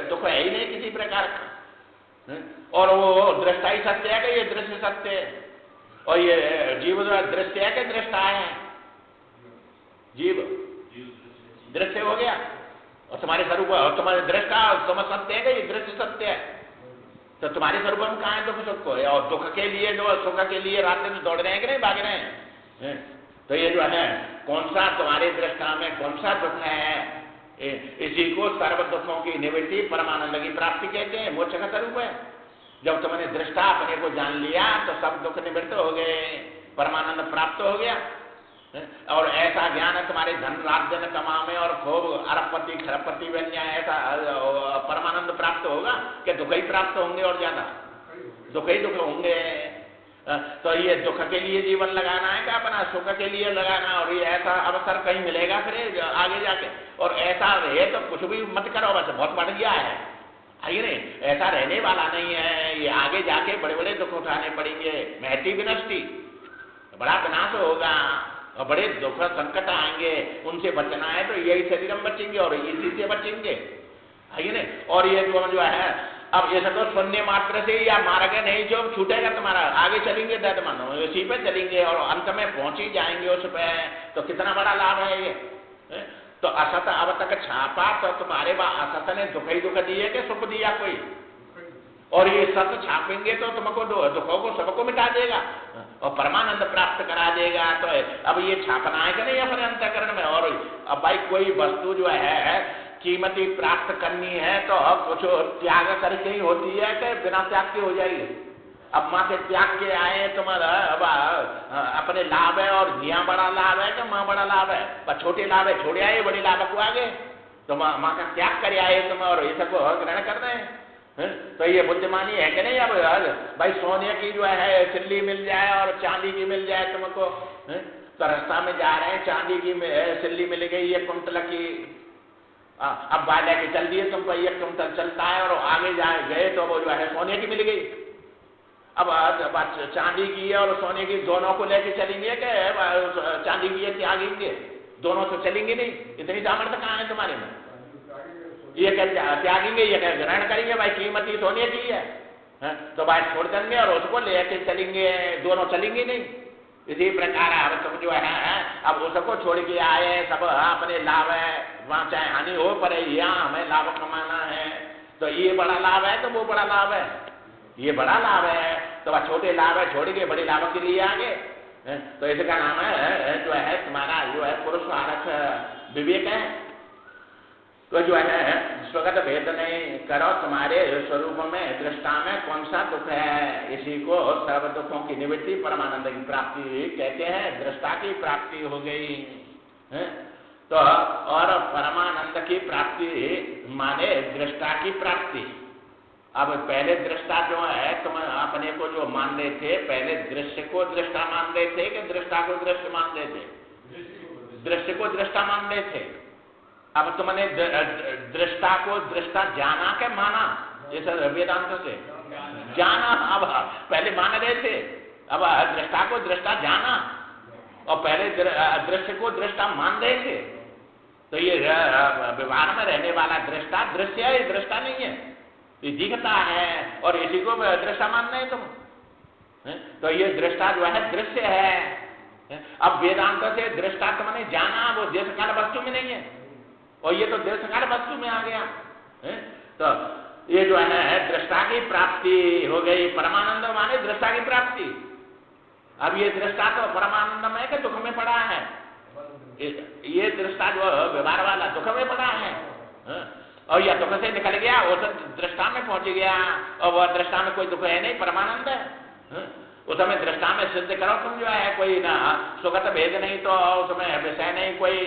दुख है ही नहीं किसी प्रकार का। और वो दृष्टा ही सत्य है कि ये दृश्य सत्य है? और ये जीव दृश्य है कि दृष्टा है? जीव दृश्य हो गया, और तुम्हारे स्वरूप और तुम्हारे दृष्टा तुम सत्य है कि ये दृश्य सत्य है? तो तुम्हारे स्वरूप में कहाँ है दुख सुख को? और दुख के लिए जो सुख के लिए रात दिन दौड़ रहे हैं कि नहीं भाग रहे हैं? तो ये जो है कौन सा तुम्हारे दृष्टा में कौन सा दुख है? इसी को सर्व दुखों की निवृत्ति परमानंद की प्राप्ति कहते हैं, मोक्ष का स्वरूप है। जब तुमने दृष्टा अपने को जान लिया तो सब दुख निवृत्त हो गए, परमानंद प्राप्त हो गया। और ऐसा ज्ञान है तुम्हारे धन राज्य न कमावे और खूब अरबपति खरबपति बन जाए, ऐसा परमानंद प्राप्त होगा कि दुख ही प्राप्त होंगे और ज्यादा दुख ही दुख होंगे। तो ये दुख के लिए जीवन लगाना है क्या अपना सुख के लिए लगाना, और ये ऐसा अवसर कहीं मिलेगा फिर आगे जाके, और ऐसा रहे तो कुछ भी मत करो, बस बहुत बढ़िया है नहीं, ऐसा रहने वाला नहीं है, ये आगे जाके बड़े बड़े दुख उठाने पड़ेंगे, महती विनष्टि, बड़ा विनाश होगा और बड़े दुख संकट आएंगे, उनसे बचना है तो यही शरीर में बचेंगे और इसी से बचेंगे, है नहीं। और ये जो है अब ये सब तो सुनने मात्र से या मार्ग नहीं जो छूटेगा तुम्हारा, आगे चलेंगे दर्द मानो इसी पे चलेंगे और अंत में पहुंच ही जाएंगे उस पे, तो कितना बड़ा लाभ है ये। तो असत अब तक छापा तो तुम्हारे असत ने दुख ही दुख दिए कि सुख दिया कोई, और ये सत छापेंगे तो तुमको दुखों को सबको मिटा देगा और परमानंद प्राप्त करा देगा। तो अब ये छापना है कि नहीं अपने अंतःकरण में। और अब भाई कोई वस्तु जो है कीमती प्राप्त करनी है तो कुछ त्याग करके ही होती है कि बिना त्याग के हो जाएगी। अब माँ के त्याग के आए तुम्हारा अपने लाभ है और यहाँ बड़ा लाभ है कि माँ बड़ा लाभ है, पर छोटे लाभ है छोड़े आए, बड़े लाभ को आगे तो माँ का त्याग कर आए तुम और ये सबको ग्रहण कर रहे हैं। तो ये बुद्धिमानी है कि नहीं। अब भाई सोने की जो है सिल्ली मिल जाए और चांदी की मिल जाए तुमको, तो रास्ता में जा रहे हैं चांदी की सिल्ली मिल गई 1 कुंटल की, अब बाय लेके चल दिए तुम पर 1 कुंटल चलता है और आगे जा गए तो वो जो है सोने की मिल गई। अब चांदी की है और सोने की दोनों को लेके चलेंगे कि चांदी की है त्यागेंगे, दोनों तो चलेंगे नहीं, इतनी सामर्थ्य कहाँ है तुम्हारे में। ये त्यागेंगे ये ग्रहण करेंगे, भाई कीमती सोने की है तो भाई छोड़ देंगे और उसको लेके चलेंगे, दोनों चलेंगे नहीं। इसी प्रकार अब तुम जो है अब उसको छोड़ के आए सब अपने लाभ है, वहां चाहे हानि हो पर यहाँ हमें लाभ कमाना है, तो ये बड़ा लाभ है तो वो बड़ा लाभ है, ये बड़ा लाभ है तो वह छोटे लाभ है छोड़ के बड़े लाभ के लिए आगे। तो इसका नाम है जो है तुम्हारा जो है पुरुषार्थ विवेक है। तो जो है स्वगत भेद नहीं करो तुम्हारे स्वरूप में दृष्टा में कौन सा दुख है, इसी को सर्व दुखों की निवृत्ति परमानंद की प्राप्ति कहते हैं, दृष्टा की प्राप्ति हो गई है। तो और परमानंद की प्राप्ति माने दृष्टा की प्राप्ति। अब पहले दृष्टा जो है तुम अपने को जो मान रहे थे, पहले दृश्य को दृष्टा मान रहे थे कि दृष्टा को दृश्य मान रहे थे, दृश्य को दृष्टा मान रहे थे। अब तुमने दृष्टा को दृष्टा जाना के माना, जैसे वेदांत से जाना, अब पहले मान रहे थे अब दृष्टा को दृष्टा जाना और पहले दृश्य को दृष्टा मान रहे थे। तो ये व्यवहार में रहने वाला दृष्टा दृश्य है, दृष्टा नहीं है, ये दिखता है और इसी को दृष्टा मान रहे तुम। तो ये दृष्टा जो है दृश्य है। अब वेदांत से दृष्टा तुमने जाना, वो देश काल वस्तु में नहीं है और ये तो देश काल वस्तु में आ गया। तो ये जो है दृष्टा की प्राप्ति हो गई, परमानंद माने दृष्टा की प्राप्ति। अब ये दृष्टा तो परमानंद में कि दुख में पड़ा है, ये दृष्टा जो व्यवहार वाला दुख में पड़ा है और यह दुख से निकल गया, वो तो दृष्टा में पहुंच गया और वह दृष्टा में कोई दुख है नहीं, परमानंद है। उस समय दृष्टा में सिद्ध करो तुम जो है कोई ना सुगत भेद नहीं, तो उसमें विषय नहीं, कोई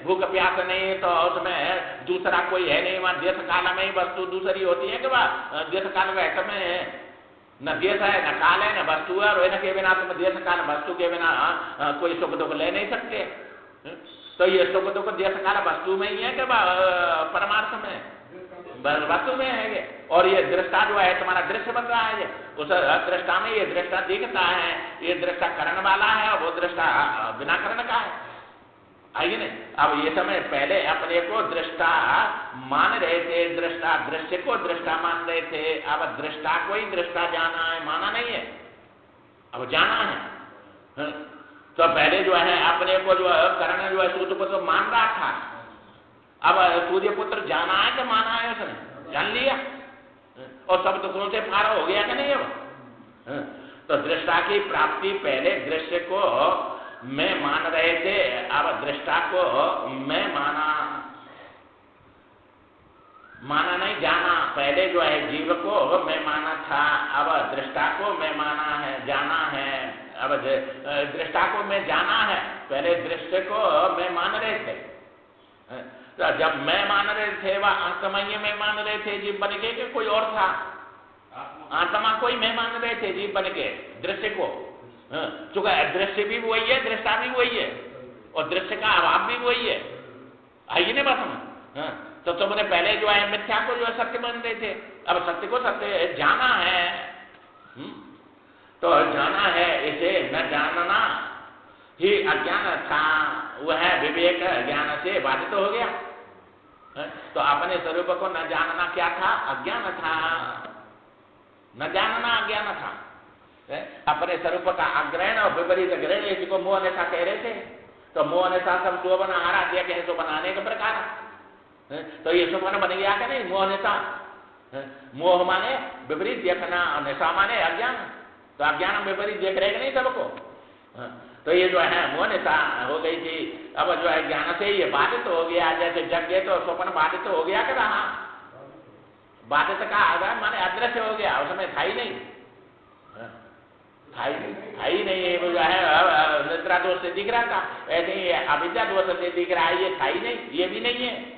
भूख प्यास नहीं, तो उसमें दूसरा कोई है नहीं, वहां देश काल में ही वस्तु दूसरी होती है कि वह देश काल में न देश है न काल है न वस्तु है, और इनके बिना तुम देश काल वस्तु के बिना कोई सुख दुख ले नहीं सकते। तो ये सुख दुख देश काल वस्तु में ही है कि परमार्थ में वस्तु में है ये। और ये दृष्टा जो है तुम्हारा दृश्य बन रहा है, उस दृष्टा में ये दृष्टा दिखता है, ये दृष्टा करण वाला है और वो दृष्टा बिना करण का है। आइए नहीं, अब ये समय पहले अपने को दृष्टा मान रहे थे, दृष्टा दृश्य को दृष्टा मान रहे थे, अब दृष्टा को ही दृष्टा जाना है, माना नहीं है, अब जाना है। तो पहले जो है अपने को जो करण जो है सूर्यपुत्र मान रहा था, अब सूर्यपुत्र जाना है कि माना है, उसने जान लिया और सब दुखों से पार हो गया कि नहीं अब। तो दृष्टा की प्राप्ति पहले दृश्य को मैं मान रहे थे, अब दृष्टा को मैं माना नहीं जाना। पहले जो है जीव को मैं माना था, अब दृष्टा को मैं माना है, जाना है। अब दृष्टा को मैं जाना है पहले दृश्य को मैं मान रहे थे, तो जब मैं मान रहे थे वह आत्मय में मान रहे थे जीव बन के, कोई और था? आत्मा को ही मैं मान रहे थे जीव बन के दृश्य को। चूंकि दृश्य भी वही है, दृष्टा भी वही है, और दृश्य का अभाव भी वही है। आइए नहीं बात समझ? तो तुमने पहले जो है मिथ्या को जो है सत्य मान रहे थे, अब सत्य को सत्य जाना है। तो जाना है, इसे न जानना ही अज्ञान था, वह विवेक ज्ञान से बाधित हो गया। तो अपने स्वरूप को न जानना क्या था? अज्ञान था। न जानना अज्ञान था। अपने स्वरूप का अग्रहण और विपरीत ग्रहण, इसको मोह नेता कह रहे थे। तो मोह नेता सब सुबन हारा दिया कहे तो बनाने का प्रकार। तो ये सुबन बन गया क्या नहीं? मोह नेता, मोह माने विपरीत देखना, निशा माने अज्ञान। तो अज्ञान विपरीत देख रहे नहीं सबको। तो ये जो है मोह निशा हो गई थी। अब जो है ज्ञान से ये बाधित हो गया, जैसे जग गए तो स्वप्न बाधित हो गया क्या? रहा बाधित का आधार माने अदृश्य हो गया, उसमें था ही नहीं, था ही नहीं। वो जो है निद्रा दोष से दिख रहा था, ऐसे ही अविद्या दोष से दिख रहा है, ये था ही नहीं, ये भी नहीं है।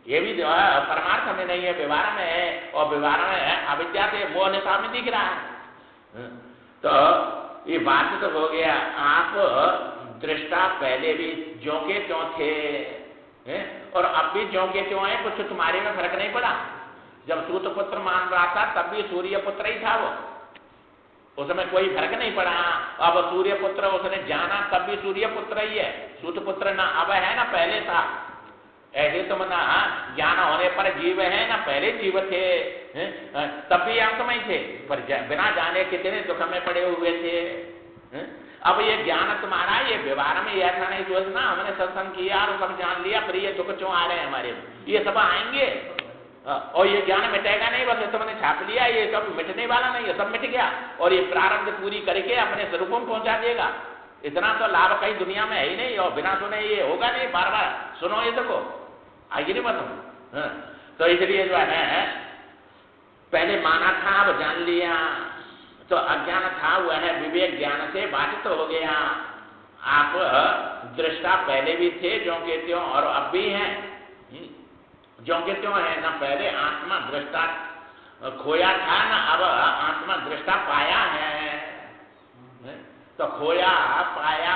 ये भी जो है परमार्थ में नहीं है, व्यवहार में है, और व्यवहार में अविद्या से मोह निशा में दिख रहा है। तो ये बात तो हो गया। आप दृष्टा पहले भी ज्यों के त्यों थे, और अब भी ज्यों के त्यों है, कुछ तुम्हारे में फर्क नहीं पड़ा। जब सूत पुत्र मान रहा था तब भी सूर्य पुत्र ही था वो, उसमें कोई फर्क नहीं पड़ा। अब सूर्य पुत्र उसने जाना तब भी सूर्य पुत्र ही है, सूत पुत्र ना अब है ना पहले था। ऐसे तुम ना ज्ञान होने पर जीव है ना पहले जीव थे, तब भी आत्मय थे, पर बिना जाने कितने दुख में पड़े हुए थे। अब ये ज्ञान तुम्हारा, ये व्यवहार में ऐसा नहीं सोचना हमने सत्संग किया और सब जान लिया, फिर ये दुख क्यों आ रहे हैं हमारे, ये सब आएंगे। और ये ज्ञान मिटेगा नहीं, बस तुमने छाप लिया, ये सब मिटने वाला नहीं है, सब मिट गया। और ये प्रारब्ध पूरी करके अपने स्वरूप में पहुंचा देगा। इतना तो लाभ कहीं दुनिया में है ही नहीं, और बिना सुने ये होगा नहीं। बार बार सुनो ये सबको, आगे नहीं बताऊं। तो इसलिए जो है पहले माना था, अब जान लिया। तो अज्ञान था वह विवेक ज्ञान से बाधित हो गया। आप दृष्टा पहले भी थे ज्यों के त्यों, और अब भी हैं ज्यों के त्यों है। ना पहले आत्मा दृष्टा खोया था, ना अब आत्मा दृष्टा पाया है। तो खोया पाया,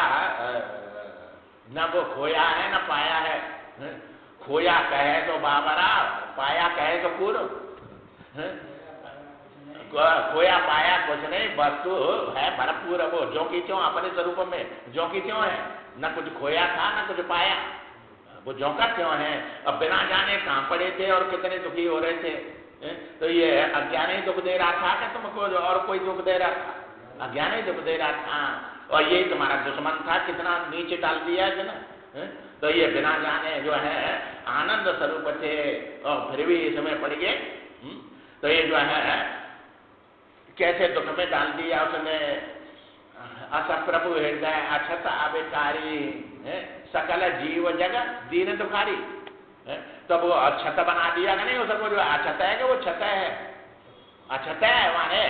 न वो खोया है न पाया है। खोया कहे तो बाबरा, पाया कहे तो पूर्व। खोया पाया कुछ नहीं, वस्तु है भरपूर। वो ज्यों की त्यों अपने स्वरूप में ज्यों की त्यों है, न कुछ खोया था न कुछ पाया, वो ज्यों का त्यों है। अब बिना जाने कहां पड़े थे और कितने दुखी हो रहे थे। तो ये अज्ञान ही दुख दे रहा था कि तुमको और कोई दुख दे रहा था? अज्ञान ही दुख दे रहा था, और यही तुम्हारा दुश्मन था, कितना नीचे डाल दिया है ना। तो ये बिना जाने जो है आनंद स्वरूप थे, और फिर भी इसमें पड़ गए। तो ये जो है कैसे दुख में डाल दिया उसने। असप्रभु हृदय अछत अविकारी, सकल जीव जगत दीन दुखारी। तो वो अछत बना दिया नहीं उसको, जो अछत है कि वो छत है। अछत है माने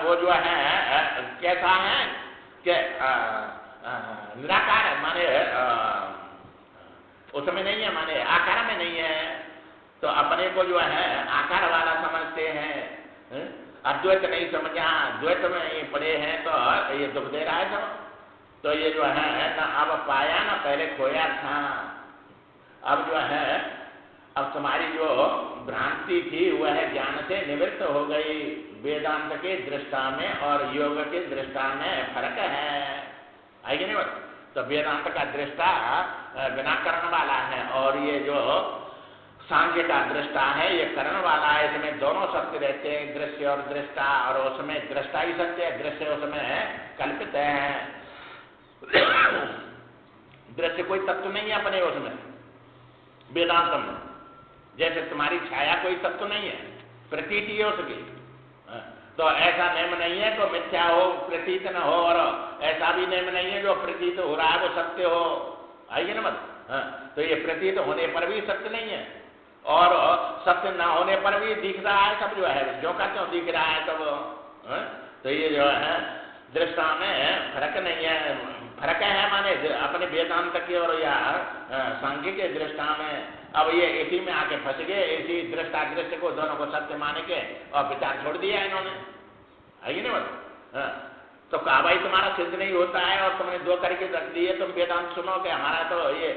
वो जो है कैसा है कि निराकार है, माने उसमें नहीं है, माने आकार में नहीं है। तो अपने को जो है आकार वाला समझते हैं, अद्वैत नहीं समझा, द्वैत में ये पड़े हैं, तो ये दुख दे रहा है सब। तो ये जो है ना अब पाया ना पहले खोया था। अब जो है अब तुम्हारी जो भ्रांति थी वह ज्ञान से निवृत्त हो गई। वेदांत के दृष्टा में और योग के दृष्टा में फर्क है, आएगी नहीं बात। तो वेदांत का दृष्टा बिना करण वाला है, और ये जो सांख्य का दृष्टा है ये करण वाला है। इसमें दोनों सत्य रहते हैं, दृश्य और दृष्टा, और उसमें दृष्टा ही सत्य है, दृश्य उसमें कल्पित है। दृश्य कोई तत्व नहीं है अपने उसमें वेदांत में, जैसे तुम्हारी छाया कोई तत्व नहीं है, प्रतीति है उसकी। तो ऐसा नियम नहीं है तो मिथ्या हो प्रतीत न हो, और ऐसा भी नियम नहीं है जो प्रतीत हो रहा है वो सत्य हो, आइए ना मत। तो ये प्रतीत होने पर भी सत्य नहीं है, और सत्य न होने पर भी दिख रहा है सब, जो है जो का क्यों दिख रहा है सब। तो ये जो है दृष्टा में फर्क नहीं है, फर्क है माने अपने वेदांत की और या सांख्य के दृष्टा में। अब ये इसी में आके फंस गए, इसी दृष्टा दृष्टि को दोनों को सत्य माने के और विचार छोड़ दिया इन्होंने, है कि नहीं बात? तो कहा भाई तुम्हारा सिद्ध नहीं होता है और तुमने दो करके रख दिए, तुम वेदांत सुनो कि हमारा तो ये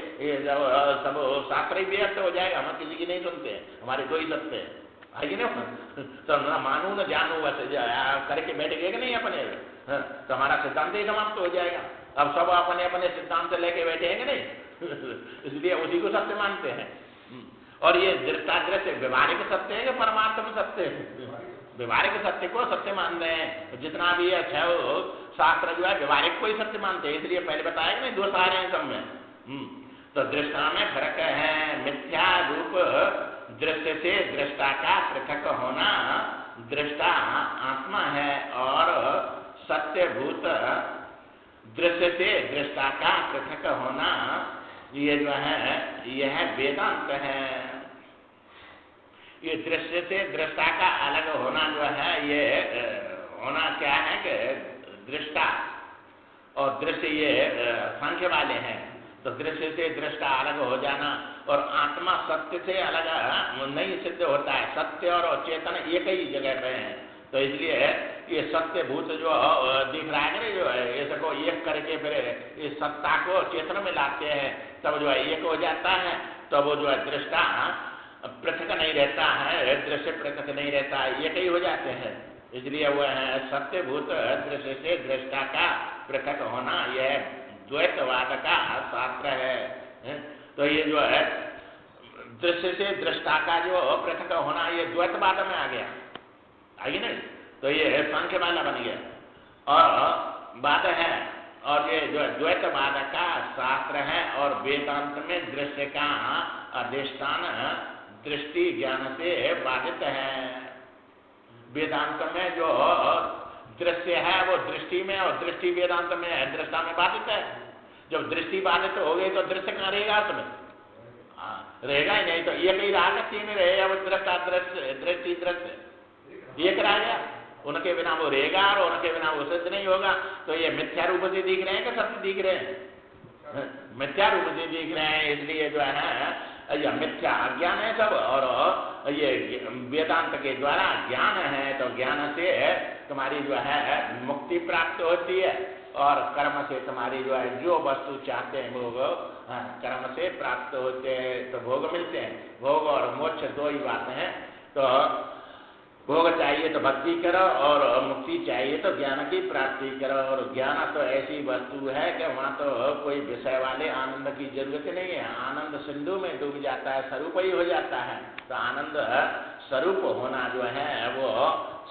सब शास्त्र ही व्यर्थ हो जाएगा, हम किसी की नहीं सुनते, हमारे दो ही सत्य है कि नहीं? तो ना मानू न जानू बस करके बैठ गए कि नहीं अपने, तो हमारा सिद्धांत ही समाप्त हो जाएगा। अब सब अपने अपने सिद्धांत लेके बैठे हैं कि नहीं? इसलिए उसी को सत्य मानते हैं। और ये दृष्टादृश्य व्यवहारिक सत्य है कि परमात्मा सत्य है? व्यवहारिक सत्य को सत्य मान रहे हैं। जितना भी है शास्त्र जो है व्यवहारिक को ही सत्य मानते हैं, इसलिए पहले बताया कि नहीं दोष आ रहे हैं सब में। तो दृष्टा में फर्क है। मिथ्या रूप दृश्य से दृष्टा का पृथक होना, दृष्टा आत्मा है, और सत्यभूत दृश्य से दृष्टा का पृथक होना ये जो है यह वेदांत है। ये दृश्य से दृष्टा का अलग होना जो है ये होना क्या है कि दृष्टा और दृश्य ये सांख्य वाले हैं। तो दृश्य से दृष्टा अलग हो जाना और आत्मा सत्य से अलग नहीं सिद्ध होता है। सत्य और चेतन एक ही जगह पे है। तो इसलिए ये सत्य भूत जो दिख रहा है जो है इसको एक करके फिर इस सत्ता को चेतन में लाते हैं, तब जो है एक हो जाता है। तो वो जो है दृष्टा पृथक नहीं रहता है, दृश्य पृथक नहीं रहता है, एक ही हो जाते हैं। इसलिए वह है सत्यभूत दृश्य से दृष्टा का पृथक होना, यह द्वैतवाद का शास्त्र है। तो ये जो है दृश्य से दृष्टा का जो पृथक होना ये द्वैतवाद में आ गया, आगे नहीं? तो ये सांख्य वाला बन गया और बात है। और ये जो द्वैतवाद का शास्त्र है और वेदांत में दृश्य का अधिष्ठान दृष्टि ज्ञान से बाधित है। वेदांत में जो दृश्य है वो दृष्टि में और दृष्टि वेदांत में है, दृष्टा में बाधित है। जब दृष्टि बाधित हो गई तो दृश्य कहाँ रहेगा उसमें? रहेगा ही नहीं। तो एक ही रहा, तीन रहेगा, वो दृष्टा दृश्य दृष्टि दृश्य एक रह गया, उनके बिना वो रहेगा और उनके बिना वो सिद्ध नहीं होगा। तो ये मिथ्या रूप से दिख रहे हैं कि सत्य दिख रहे हैं? मिथ्या रूप से दिख रहे हैं। इसलिए जो है यह मिथ्या अज्ञान है सब, और ये वेदांत के द्वारा ज्ञान है। तो ज्ञान से तुम्हारी जो है मुक्ति प्राप्त होती है और कर्म से तुम्हारी जो है जो वस्तु चाहते हैं भोग कर्म से प्राप्त होते हैं, तो भोग मिलते हैं। भोग और मोक्ष दो ही बात हैं। तो भोग चाहिए तो भक्ति करो और मुक्ति चाहिए तो ज्ञान की प्राप्ति करो। और ज्ञान तो ऐसी वस्तु है कि वहाँ तो कोई विषय वाले आनंद की जरूरत नहीं है। आनंद सिंधु में डूब जाता है, स्वरूप ही हो जाता है। तो आनंद स्वरूप होना जो है वो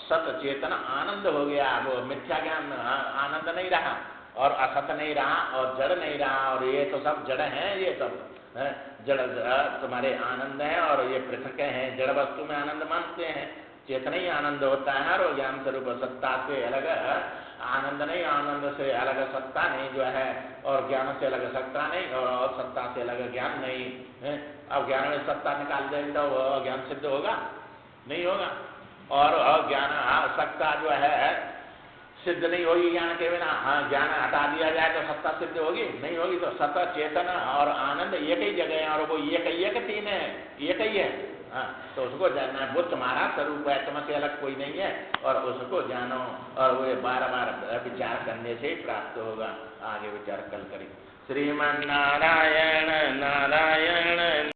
सत चेतन आनंद हो गया। वो मिथ्या ज्ञान आनंद नहीं रहा और असत नहीं रहा और जड़ नहीं रहा। और ये तो सब जड़ है, ये सब जड़ तुम्हारे आनंद है और ये पृथक है। जड़ वस्तु में आनंद मानते हैं, चेतन ही आनंद होता है। और ज्ञान स्वरूप सत्ता से अलग आनंद नहीं, आनंद से अलग सत्ता नहीं जो है, और ज्ञान से अलग सत्ता नहीं और सत्ता से अलग ज्ञान नहीं है। अब ज्ञान में सत्ता निकाल दें तो ज्ञान सिद्ध होगा? नहीं होगा। और ज्ञान सत्ता जो है सिद्ध नहीं होगी ज्ञान के बिना। ज्ञान हटा दिया जाए तो सत्ता सिद्ध होगी? नहीं होगी। तो सत्ता चेतन और आनंद एक ही जगह है और वो एक तीन है, एक ही है। तो उसको जानना है, वो तुम्हारा स्वरूप है, तुमसे अलग कोई नहीं है। और उसको जानो और वो बार बार विचार करने से ही प्राप्त होगा। आगे विचार कल करें। श्रीमन नारायण नारायण।